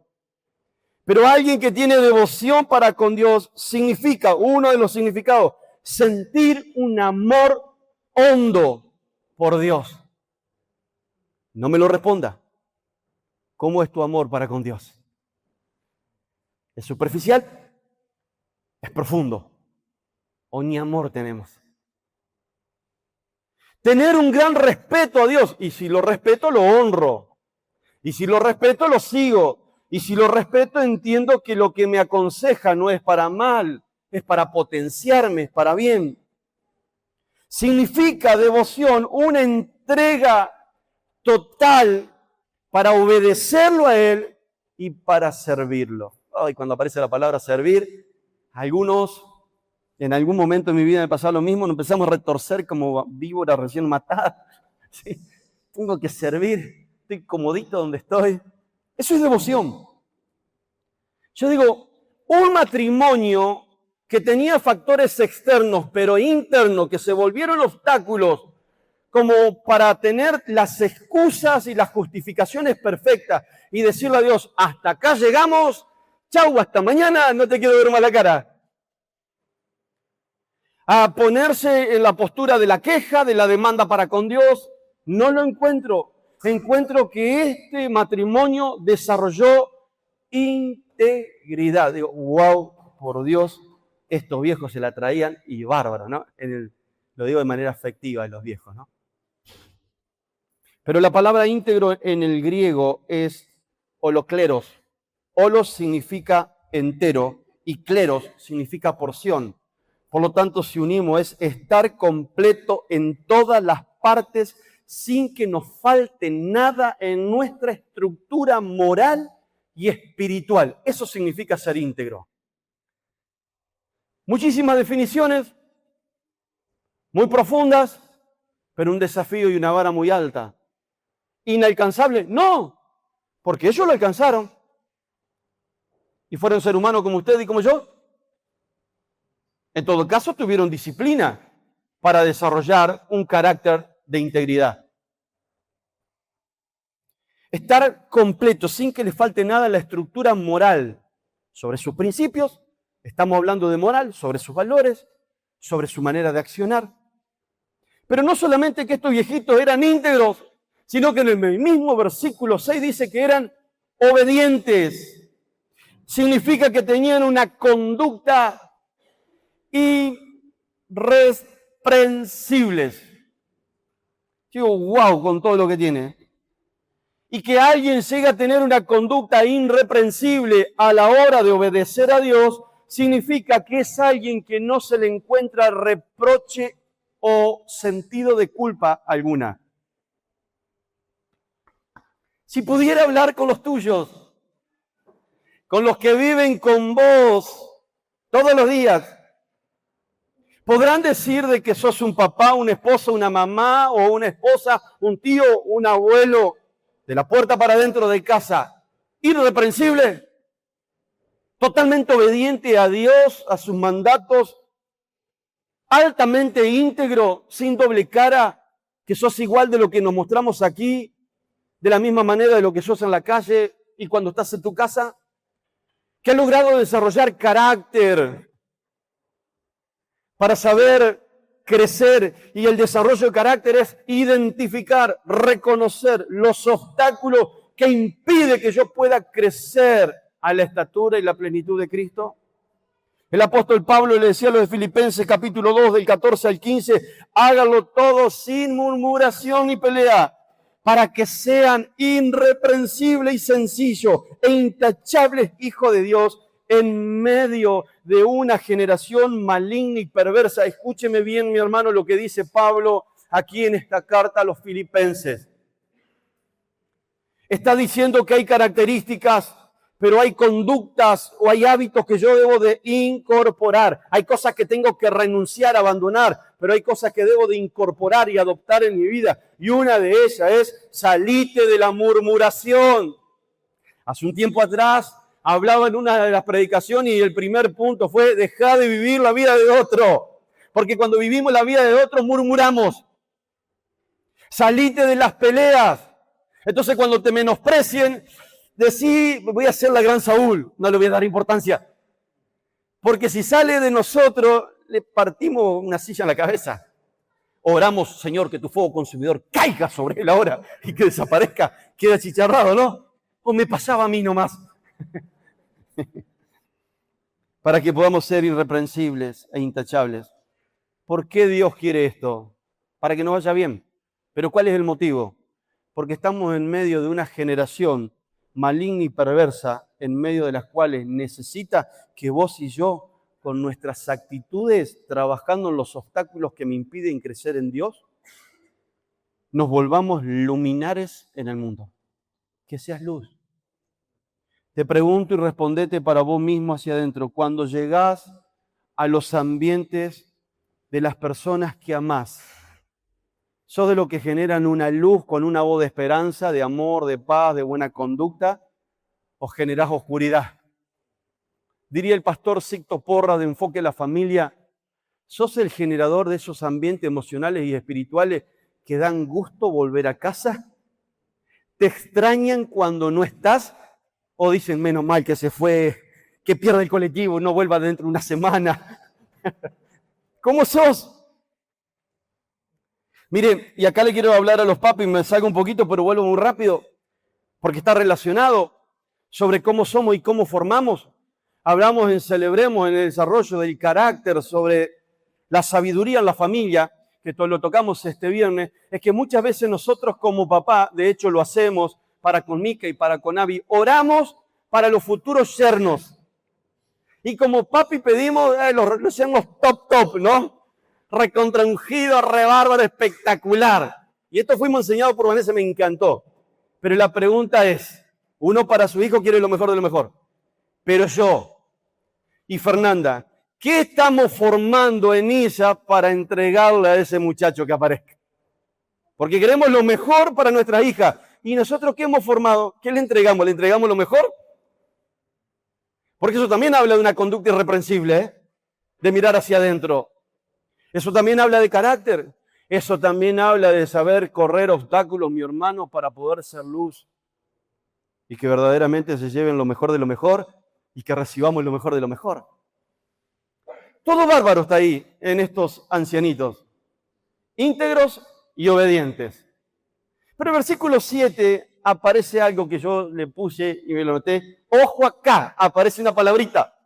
Pero alguien que tiene devoción para con Dios significa, uno de los significados, sentir un amor hondo por Dios. No me lo responda. ¿Cómo es tu amor para con Dios? ¿Es superficial? ¿Es profundo? ¿O ni amor tenemos? Tener un gran respeto a Dios. Y si lo respeto, lo honro. Y si lo respeto, lo sigo. Y si lo respeto, entiendo que lo que me aconseja no es para mal, es para potenciarme, es para bien. Significa devoción una entrega total para obedecerlo a Él y para servirlo. Y cuando aparece la palabra servir, algunos en algún momento de mi vida me pasaba lo mismo, nos empezamos a retorcer como víbora recién matada. ¿Sí? Tengo que servir, estoy comodito donde estoy. Eso es devoción. Yo digo, un matrimonio que tenía factores externos, pero internos, que se volvieron obstáculos como para tener las excusas y las justificaciones perfectas y decirle a Dios, hasta acá llegamos, chau, hasta mañana, no te quiero ver más la cara. A ponerse en la postura de la queja, de la demanda para con Dios, no lo encuentro. Encuentro que este matrimonio desarrolló integridad. Digo, wow, por Dios, estos viejos se la traían y bárbaro, ¿no? Lo digo de manera afectiva de los viejos, ¿no? Pero la palabra íntegro en el griego es holokleros. Holos significa entero y kleros significa porción. Por lo tanto, si unimos es estar completo en todas las partes sin que nos falte nada en nuestra estructura moral y espiritual. Eso significa ser íntegro. Muchísimas definiciones, muy profundas, pero un desafío y una vara muy alta. ¿Inalcanzable? No, porque ellos lo alcanzaron. Y fueron ser humanos como usted y como yo. En todo caso, tuvieron disciplina para desarrollar un carácter de integridad. Estar completo, sin que le falte nada en la estructura moral, sobre sus principios, estamos hablando de moral, sobre sus valores, sobre su manera de accionar. Pero no solamente que estos viejitos eran íntegros, sino que en el mismo versículo 6 dice que eran obedientes. Significa que tenían una conducta irreprensibles. Digo, wow, con todo lo que tiene. Y que alguien llegue a tener una conducta irreprensible a la hora de obedecer a Dios, significa que es alguien que no se le encuentra reproche o sentido de culpa alguna. Si pudiera hablar con los tuyos, con los que viven con vos todos los días, podrán decir de que sos un papá, una esposa, una mamá o una esposa, un tío, un abuelo, de la puerta para adentro de casa, irreprensible, totalmente obediente a Dios, a sus mandatos, altamente íntegro, sin doble cara, que sos igual de lo que nos mostramos aquí, de la misma manera de lo que sos en la calle y cuando estás en tu casa, que ha logrado desarrollar carácter para saber crecer, y el desarrollo de carácter es identificar, reconocer los obstáculos que impiden que yo pueda crecer a la estatura y la plenitud de Cristo. El apóstol Pablo le decía a los de Filipenses capítulo 2 del 14 al 15, háganlo todo sin murmuración ni pelea, para que sean irreprensibles y sencillos e intachables hijos de Dios en medio de una generación maligna y perversa. Escúcheme bien, mi hermano, lo que dice Pablo aquí en esta carta a los filipenses. Está diciendo que hay características, pero hay conductas o hay hábitos que yo debo de incorporar. Hay cosas que tengo que renunciar, abandonar, pero hay cosas que debo de incorporar y adoptar en mi vida. Y una de ellas es salite de la murmuración. Hace un tiempo atrás hablaba en una de las predicaciones y el primer punto fue dejar de vivir la vida de otro. Porque cuando vivimos la vida de otro murmuramos. Salite de las peleas. Entonces cuando te menosprecien, decí, voy a ser la gran Saúl, no le voy a dar importancia. Porque si sale de nosotros, le partimos una silla en la cabeza. Oramos, Señor, que tu fuego consumidor caiga sobre él ahora y que desaparezca, quede achicharrado, ¿no? O me pasaba a mí nomás. Para que podamos ser irreprensibles e intachables. ¿Por qué Dios quiere esto? Para que nos vaya bien. ¿Pero cuál es el motivo? Porque estamos en medio de una generación maligna y perversa, en medio de las cuales necesita que vos y yo, con nuestras actitudes, trabajando en los obstáculos que me impiden crecer en Dios, nos volvamos luminares en el mundo. Que seas luz. Te pregunto y respondete para vos mismo hacia adentro. Cuando llegás a los ambientes de las personas que amás, ¿sos de lo que generan una luz con una voz de esperanza, de amor, de paz, de buena conducta? ¿O generás oscuridad? Diría el pastor Sixto Porras de Enfoque a la Familia, sos el generador de esos ambientes emocionales y espirituales que dan gusto volver a casa. ¿Te extrañan cuando no estás? ¿O dicen, menos mal que se fue, que pierde el colectivo, no vuelva dentro de una semana? ¿Cómo sos? Mire, y acá le quiero hablar a los papis, me salgo un poquito, pero vuelvo muy rápido, porque está relacionado sobre cómo somos y cómo formamos. Hablamos en Celebremos, en el desarrollo del carácter, sobre la sabiduría en la familia, que lo tocamos este viernes. Es que muchas veces nosotros como papá, de hecho lo hacemos para con Mica y para con Abby, oramos para los futuros yernos. Y como papi pedimos, los yernos top, ¿no? Recontraungido, rebárbaro, espectacular. Y esto fuimos enseñados por Vanessa, me encantó. Pero la pregunta es, uno para su hijo quiere lo mejor de lo mejor. Pero yo y Fernanda, ¿qué estamos formando en ella para entregarle a ese muchacho que aparezca? Porque queremos lo mejor para nuestra hija. ¿Y nosotros qué hemos formado? ¿Qué le entregamos? ¿Le entregamos lo mejor? Porque eso también habla de una conducta irreprensible, ¿eh? De mirar hacia adentro. Eso también habla de carácter. Eso también habla de saber correr obstáculos, mi hermano, para poder ser luz. Y que verdaderamente se lleven lo mejor de lo mejor y que recibamos lo mejor de lo mejor. Todo bárbaro está ahí en estos ancianitos. Íntegros y obedientes. Pero en el versículo 7 aparece algo que yo le puse y me lo noté. Ojo acá, aparece una palabrita.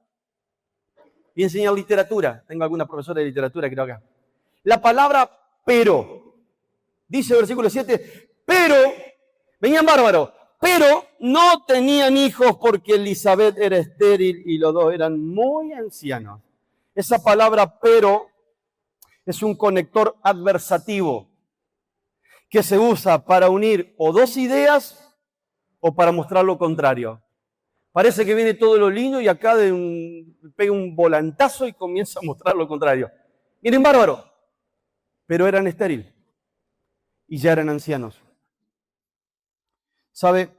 Y enseñar literatura. Tengo alguna profesora de literatura, creo acá. La palabra pero. Dice el versículo 7, pero, venían bárbaros, pero no tenían hijos porque Elizabeth era estéril y los dos eran muy ancianos. Esa palabra pero es un conector adversativo que se usa para unir o dos ideas o para mostrar lo contrario. Parece que viene todo lo lindo y acá pega un volantazo y comienza a mostrar lo contrario. Miren, bárbaro, pero eran estériles y ya eran ancianos. ¿Sabe?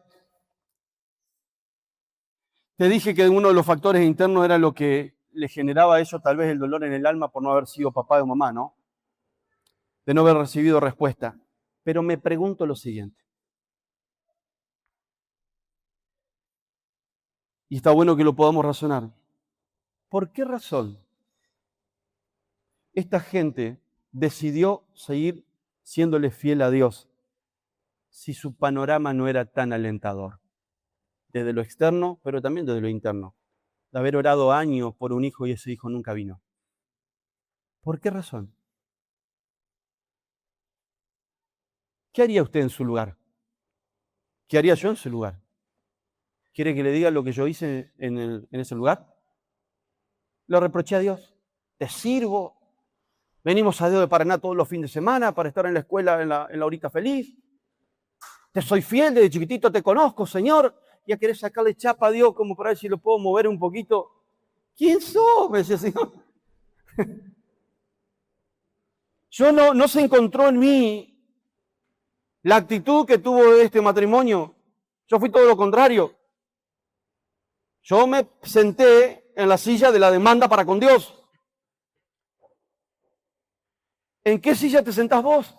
Te dije que uno de los factores internos era lo que le generaba a ellos tal vez el dolor en el alma por no haber sido papá o mamá, ¿no? De no haber recibido respuesta. Pero me pregunto lo siguiente. Y está bueno que lo podamos razonar. ¿Por qué razón esta gente decidió seguir siéndole fiel a Dios si su panorama no era tan alentador? Desde lo externo, pero también desde lo interno. De haber orado años por un hijo y ese hijo nunca vino. ¿Por qué razón? ¿Qué haría usted en su lugar? ¿Qué haría yo en su lugar? ¿Quiere que le diga lo que yo hice en ese lugar? Lo reproché a Dios. Te sirvo. Venimos a Dios de Paraná todos los fines de semana para estar en la escuela en la horita feliz. Te soy fiel, desde chiquitito te conozco, Señor. Ya querés sacarle chapa a Dios como para ver si lo puedo mover un poquito. ¿Quién sos? Me decía el Señor. Yo no se encontró en mí la actitud que tuvo este matrimonio. Yo fui todo lo contrario. Yo me senté en la silla de la demanda para con Dios. ¿En qué silla te sentás vos?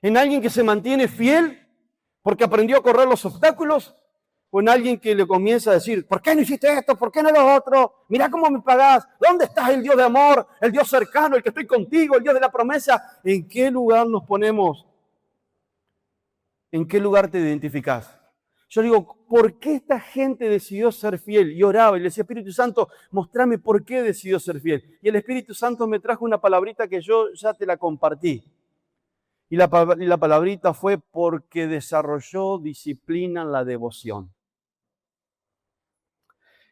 ¿En alguien que se mantiene fiel porque aprendió a correr los obstáculos? ¿O en alguien que le comienza a decir, ¿por qué no hiciste esto? ¿Por qué no lo otro? Mirá cómo me pagás. ¿Dónde estás el Dios de amor? El Dios cercano, el que estoy contigo, el Dios de la promesa. ¿En qué lugar nos ponemos? ¿En qué lugar te identificás? Yo digo, ¿por qué esta gente decidió ser fiel? Y oraba y le decía, Espíritu Santo, mostrame por qué decidió ser fiel. Y el Espíritu Santo me trajo una palabrita que yo ya te la compartí. Y la palabrita fue porque desarrolló disciplina en la devoción.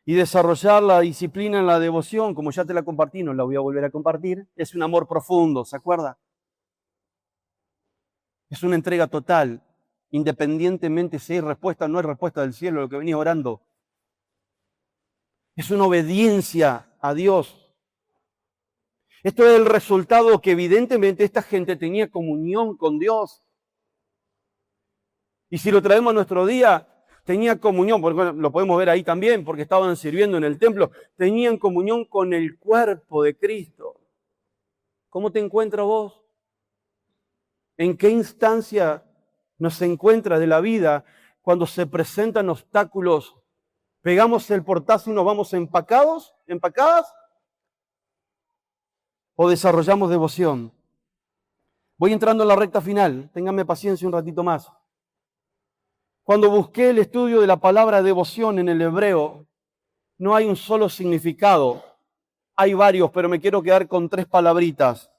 Y desarrollar la disciplina en la devoción, como ya te la compartí, no la voy a volver a compartir, es un amor profundo, ¿se acuerda? Es una entrega total, independientemente si hay respuesta o no hay respuesta del cielo, lo que venís orando. Es una obediencia a Dios. Esto es el resultado que evidentemente esta gente tenía comunión con Dios. Y si lo traemos a nuestro día, tenía comunión, porque lo podemos ver ahí también, porque estaban sirviendo en el templo, tenían comunión con el cuerpo de Cristo. ¿Cómo te encuentras vos? ¿En qué instancia nos encuentra de la vida cuando se presentan obstáculos? ¿Pegamos el portazo y nos vamos empacados, empacadas? ¿O desarrollamos devoción? Voy entrando en la recta final, ténganme paciencia un ratito más. Cuando busqué el estudio de la palabra devoción en el hebreo, no hay un solo significado, hay varios, pero me quiero quedar con 3 palabritas.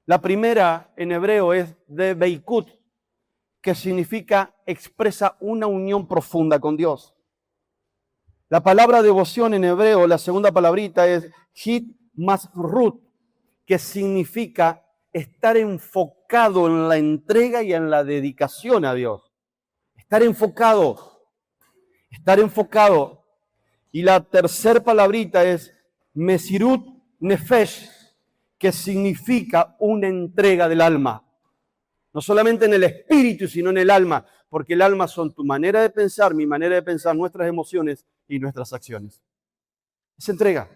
La primera en hebreo es debeikut, que significa expresa una unión profunda con Dios. La palabra devoción en hebreo, la segunda palabrita es hit masrut, que significa estar enfocado en la entrega y en la dedicación a Dios. Estar enfocado. Y la tercera palabrita es mesirut nefesh, que significa una entrega del alma. No solamente en el espíritu, sino en el alma, porque el alma son tu manera de pensar, mi manera de pensar, nuestras emociones y nuestras acciones. Es entrega.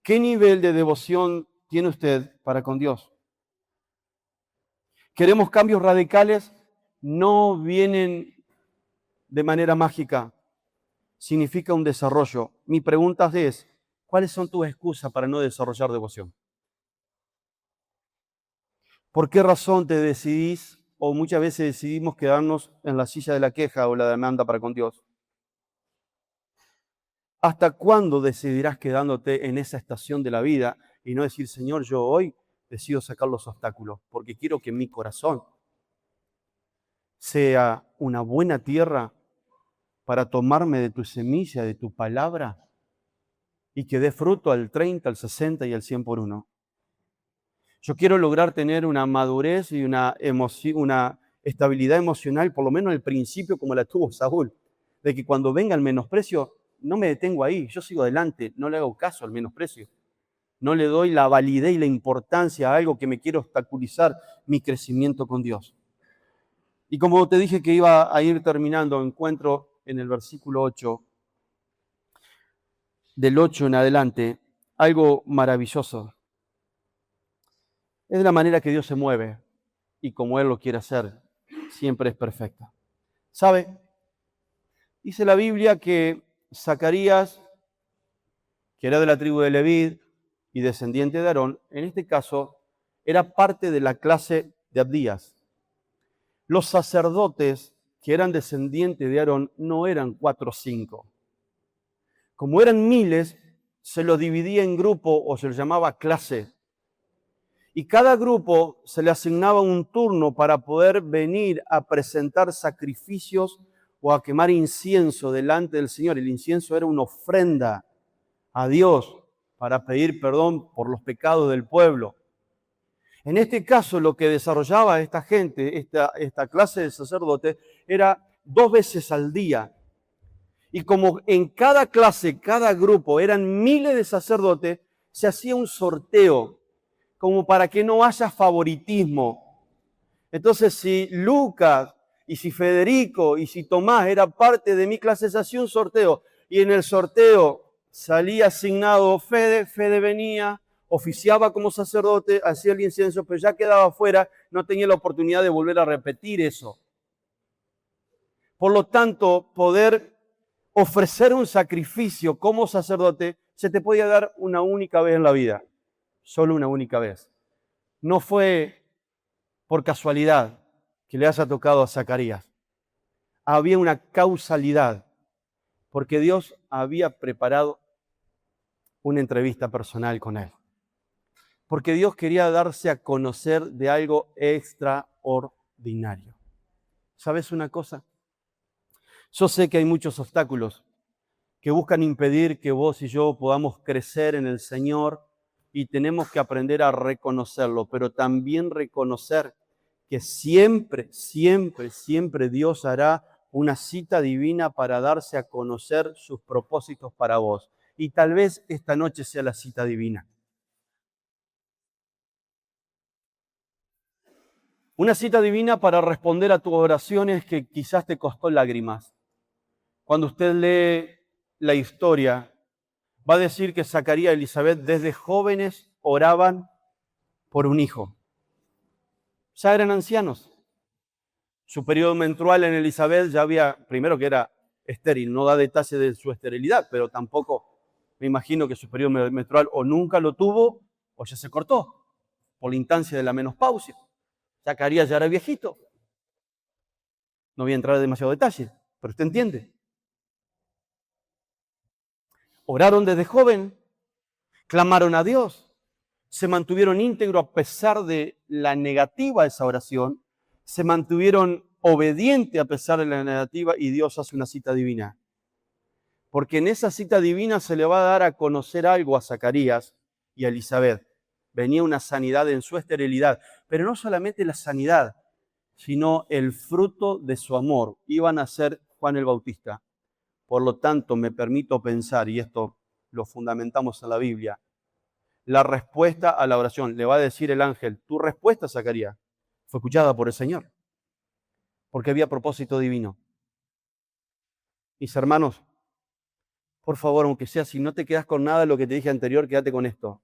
¿Qué nivel de devoción tiene usted para con Dios? ¿Queremos cambios radicales? No vienen de manera mágica. Significa un desarrollo. Mi pregunta es, ¿cuáles son tus excusas para no desarrollar devoción? ¿Por qué razón te decidís o muchas veces decidimos quedarnos en la silla de la queja o la demanda para con Dios? ¿Hasta cuándo decidirás quedándote en esa estación de la vida y no decir, Señor, yo hoy decido sacar los obstáculos porque quiero que mi corazón sea una buena tierra para tomarme de tu semilla, de tu palabra y que dé fruto al 30, al 60 y al 100 por uno? Yo quiero lograr tener una madurez y una estabilidad emocional, por lo menos al principio como la tuvo Saúl, de que cuando venga el menosprecio, no me detengo ahí, yo sigo adelante, no le hago caso al menosprecio. No le doy la validez y la importancia a algo que me quiere obstaculizar mi crecimiento con Dios. Y como te dije que iba a ir terminando, encuentro en el versículo 8, del 8 en adelante, algo maravilloso. Es de la manera que Dios se mueve y como Él lo quiere hacer, siempre es perfecta. ¿Sabe? Dice la Biblia que Zacarías, que era de la tribu de Leví y descendiente de Aarón, en este caso era parte de la clase de Abdías. Los sacerdotes que eran descendientes de Aarón no eran 4 o 5. Como eran miles, se los dividía en grupo o se los llamaba clase. Y cada grupo se le asignaba un turno para poder venir a presentar sacrificios o a quemar incienso delante del Señor. El incienso era una ofrenda a Dios para pedir perdón por los pecados del pueblo. En este caso, lo que desarrollaba esta gente, esta clase de sacerdotes, era 2 veces al día. Y como en cada clase, cada grupo, eran miles de sacerdotes, se hacía un sorteo, como para que no haya favoritismo. Entonces, si Lucas, y si Federico, y si Tomás era parte de mi clase, se hacía un sorteo. Y en el sorteo salía asignado Fede, Fede venía, oficiaba como sacerdote, hacía el incienso, pero ya quedaba fuera, no tenía la oportunidad de volver a repetir eso. Por lo tanto, poder ofrecer un sacrificio como sacerdote se te podía dar una única vez en la vida, solo una única vez. No fue por casualidad que le haya tocado a Zacarías. Había una causalidad, porque Dios había preparado una entrevista personal con él. Porque Dios quería darse a conocer de algo extraordinario. ¿Sabes una cosa? Yo sé que hay muchos obstáculos que buscan impedir que vos y yo podamos crecer en el Señor y tenemos que aprender a reconocerlo, pero también reconocer que siempre, siempre, siempre Dios hará una cita divina para darse a conocer sus propósitos para vos. Y tal vez esta noche sea la cita divina. Una cita divina para responder a tus oraciones que quizás te costó lágrimas. Cuando usted lee la historia, va a decir que Zacarías y Elizabeth desde jóvenes oraban por un hijo. Ya eran ancianos. Su periodo menstrual en Elizabeth ya había, primero que era estéril, no da detalles de su esterilidad, pero tampoco me imagino que su periodo menstrual o nunca lo tuvo o ya se cortó por la instancia de la menopausia. Zacarías ya era viejito. No voy a entrar en demasiado detalle, pero usted entiende. Oraron desde joven, clamaron a Dios, se mantuvieron íntegros a pesar de la negativa a esa oración, se mantuvieron obedientes a pesar de la negativa y Dios hace una cita divina. Porque en esa cita divina se le va a dar a conocer algo a Zacarías y a Elizabeth. Venía una sanidad en su esterilidad, pero no solamente la sanidad, sino el fruto de su amor. Iban a ser Juan el Bautista. Por lo tanto, me permito pensar, y esto lo fundamentamos en la Biblia, la respuesta a la oración, le va a decir el ángel, tu respuesta, Zacarías, fue escuchada por el Señor, porque había propósito divino. Mis hermanos, por favor, aunque sea, si no te quedas con nada de lo que te dije anterior, quédate con esto.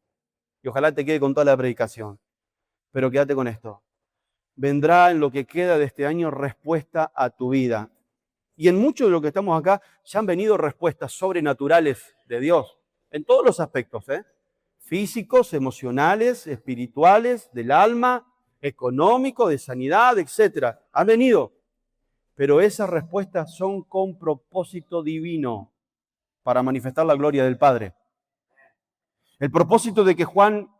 Y ojalá te quede con toda la predicación, pero quédate con esto. Vendrá en lo que queda de este año respuesta a tu vida. Y en mucho de lo que estamos acá ya han venido respuestas sobrenaturales de Dios, en todos los aspectos, físicos, emocionales, espirituales, del alma, económico, de sanidad, etc. Han venido, pero esas respuestas son con propósito divino para manifestar la gloria del Padre. El propósito de que Juan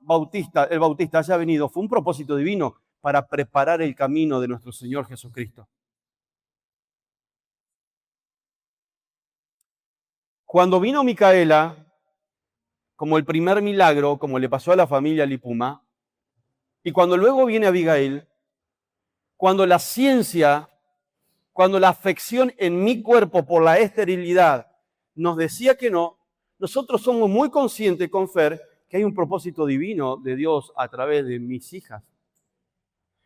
el Bautista haya venido fue un propósito divino para preparar el camino de nuestro Señor Jesucristo. Cuando vino Micaela, como el primer milagro, como le pasó a la familia Lipuma, y cuando luego viene Abigail, cuando la ciencia, cuando la afección en mi cuerpo por la esterilidad nos decía que no, nosotros somos muy conscientes con Fer que hay un propósito divino de Dios a través de mis hijas.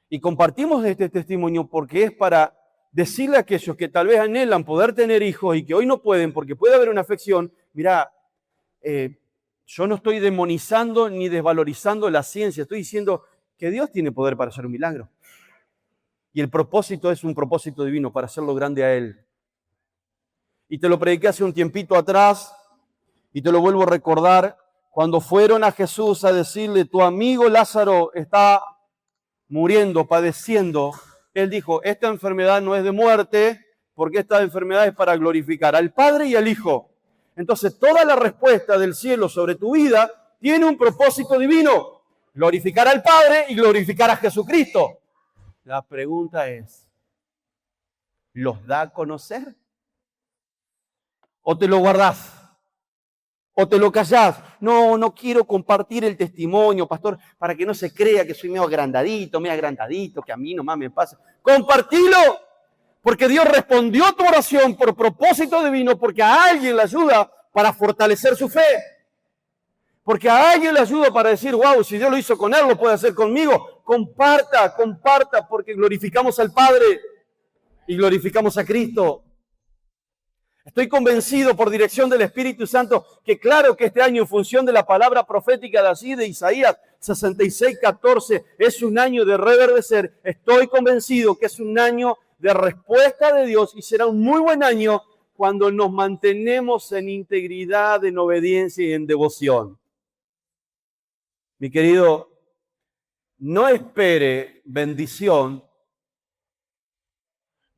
Y compartimos este testimonio porque es para decirle a aquellos que tal vez anhelan poder tener hijos y que hoy no pueden porque puede haber una afección, mira, yo no estoy demonizando ni desvalorizando la ciencia, estoy diciendo que Dios tiene poder para hacer un milagro. Y el propósito es un propósito divino para hacerlo grande a Él. Y te lo prediqué hace un tiempito atrás y te lo vuelvo a recordar. Cuando fueron a Jesús a decirle, tu amigo Lázaro está muriendo, padeciendo, Él dijo, esta enfermedad no es de muerte, porque esta enfermedad es para glorificar al Padre y al Hijo. Entonces, toda la respuesta del cielo sobre tu vida tiene un propósito divino. Glorificar al Padre y glorificar a Jesucristo. La pregunta es, ¿los da a conocer? ¿O te lo guardás? ¿O te lo callás? No quiero compartir el testimonio, pastor, para que no se crea que soy medio agrandadito, que a mí nomás me pasa. ¡Compartilo! Porque Dios respondió a tu oración por propósito divino, porque a alguien le ayuda para fortalecer su fe. Porque a alguien le ayuda para decir, wow, si Dios lo hizo con él, lo puede hacer conmigo. Comparta, porque glorificamos al Padre y glorificamos a Cristo. Estoy convencido por dirección del Espíritu Santo que claro que este año, en función de la palabra profética de así de Isaías 66:14, es un año de reverdecer. Estoy convencido que es un año de respuesta de Dios y será un muy buen año cuando nos mantenemos en integridad, en obediencia y en devoción. Mi querido, no espere bendición,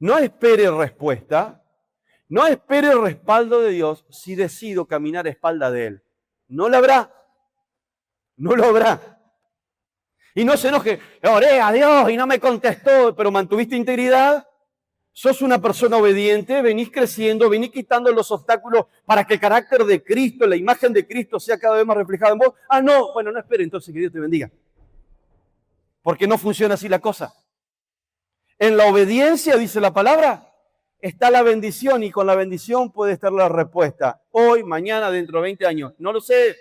no espere respuesta, no espere el respaldo de Dios si decido caminar a espalda de Él. No lo habrá. No lo habrá. Y no se enoje, oré a Dios y no me contestó, pero mantuviste integridad. Sos una persona obediente, venís creciendo, venís quitando los obstáculos para que el carácter de Cristo, la imagen de Cristo sea cada vez más reflejada en vos. Ah, no, bueno, no espere, entonces que Dios te bendiga. Porque no funciona así la cosa. En la obediencia, dice la palabra, está la bendición y con la bendición puede estar la respuesta. Hoy, mañana, dentro de 20 años. No lo sé.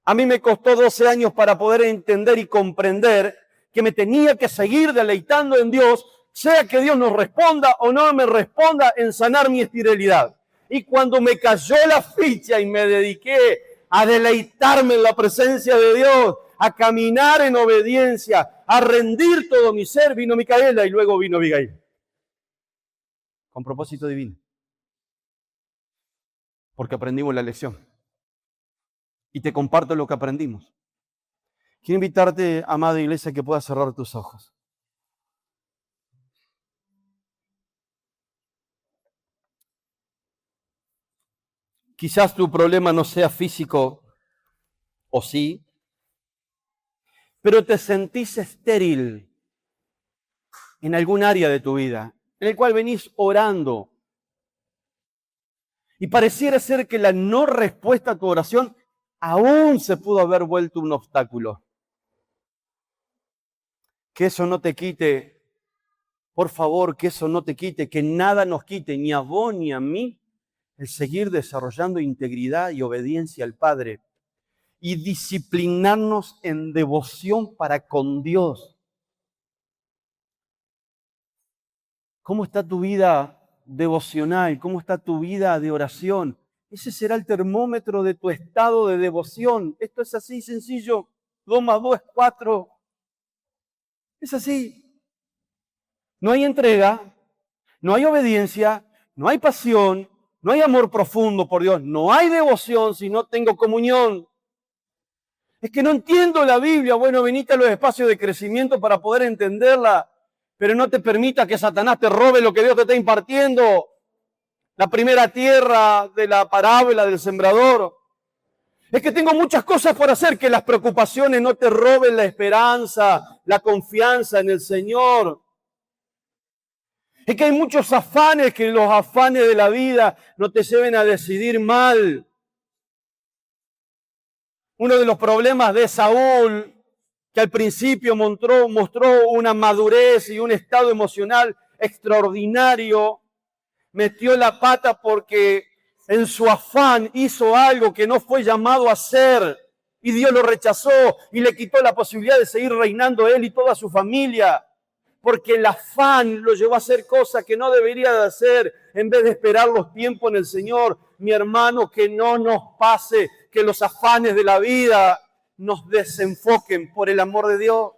A mí me costó 12 años para poder entender y comprender que me tenía que seguir deleitando en Dios, sea que Dios nos responda o no me responda en sanar mi esterilidad. Y cuando me cayó la ficha y me dediqué a deleitarme en la presencia de Dios, a caminar en obediencia, a rendir todo mi ser, vino Micaela y luego vino Abigail. Con propósito divino. Porque aprendimos la lección. Y te comparto lo que aprendimos. Quiero invitarte, amada iglesia, que puedas cerrar tus ojos. Quizás tu problema no sea físico, o sí, pero te sentís estéril en algún área de tu vida, en el cual venís orando. Y pareciera ser que la no respuesta a tu oración aún se pudo haber vuelto un obstáculo. Que eso no te quite, por favor, que eso no te quite, que nada nos quite, ni a vos ni a mí, el seguir desarrollando integridad y obediencia al Padre y disciplinarnos en devoción para con Dios. ¿Cómo está tu vida devocional? ¿Cómo está tu vida de oración? Ese será el termómetro de tu estado de devoción. Esto es así sencillo. 2 más 2 es 4. Es así. No hay entrega, no hay obediencia, no hay pasión, no hay amor profundo por Dios, no hay devoción si no tengo comunión. Es que no entiendo la Biblia. Bueno, venite a los espacios de crecimiento para poder entenderla, pero no te permita que Satanás te robe lo que Dios te está impartiendo. La primera tierra de la parábola del sembrador. Es que tengo muchas cosas por hacer, que las preocupaciones no te roben la esperanza, la confianza en el Señor. Es que hay muchos afanes, que los afanes de la vida no te lleven a decidir mal. Uno de los problemas de Saúl, que al principio mostró una madurez y un estado emocional extraordinario, metió la pata porque en su afán hizo algo que no fue llamado a hacer y Dios lo rechazó y le quitó la posibilidad de seguir reinando él y toda su familia. Porque el afán lo llevó a hacer cosas que no debería de hacer en vez de esperar los tiempos en el Señor. Mi hermano, que no nos pase que los afanes de la vida nos desenfoquen por el amor de Dios.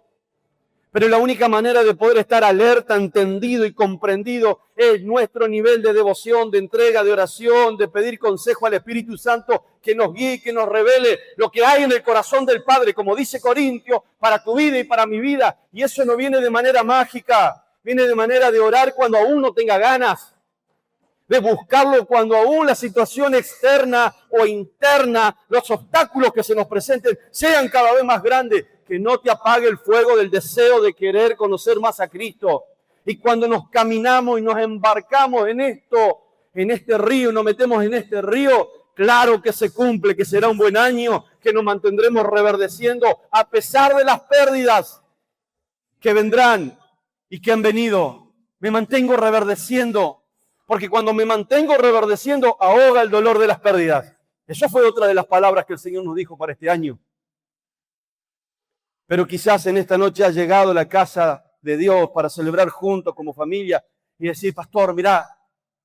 Pero la única manera de poder estar alerta, entendido y comprendido es nuestro nivel de devoción, de entrega, de oración, de pedir consejo al Espíritu Santo que nos guíe, que nos revele lo que hay en el corazón del Padre, como dice Corintios, para tu vida y para mi vida. Y eso no viene de manera mágica, viene de manera de orar cuando aún no tenga ganas, de buscarlo cuando aún la situación externa o interna, los obstáculos que se nos presenten, sean cada vez más grandes. Que no te apague el fuego del deseo de querer conocer más a Cristo. Y cuando nos caminamos y nos embarcamos en este río, nos metemos en este río, claro que se cumple, que será un buen año, que nos mantendremos reverdeciendo a pesar de las pérdidas que vendrán y que han venido. Me mantengo reverdeciendo, porque cuando me mantengo reverdeciendo, ahoga el dolor de las pérdidas. Eso fue otra de las palabras que el Señor nos dijo para este año. Pero quizás en esta noche ha llegado a la casa de Dios para celebrar juntos como familia y decir, pastor, mirá,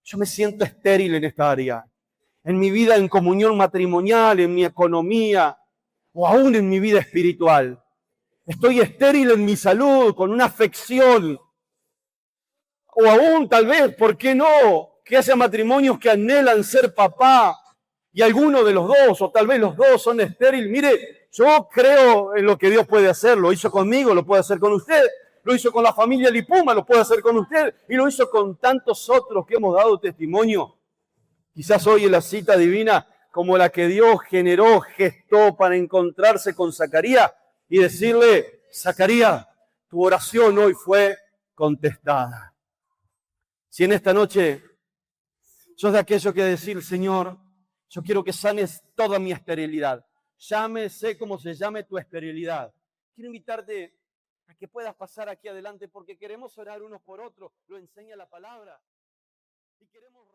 yo me siento estéril en esta área. En mi vida en comunión matrimonial, en mi economía o aún en mi vida espiritual. Estoy estéril en mi salud, con una afección. O aún tal vez, ¿por qué no? Que haya matrimonios que anhelan ser papá y alguno de los dos, o tal vez los dos son estériles. Mire, yo creo en lo que Dios puede hacer. Lo hizo conmigo, lo puede hacer con usted. Lo hizo con la familia Lipuma, lo puede hacer con usted. Y lo hizo con tantos otros que hemos dado testimonio. Quizás hoy en la cita divina, como la que Dios generó, gestó para encontrarse con Zacarías y decirle, Zacarías, tu oración hoy fue contestada. Si en esta noche sos de aquello que decir, Señor, yo quiero que sanes toda mi esterilidad. Llámese como se llame tu esterilidad. Quiero invitarte a que puedas pasar aquí adelante porque queremos orar unos por otros. Lo enseña la palabra. Y queremos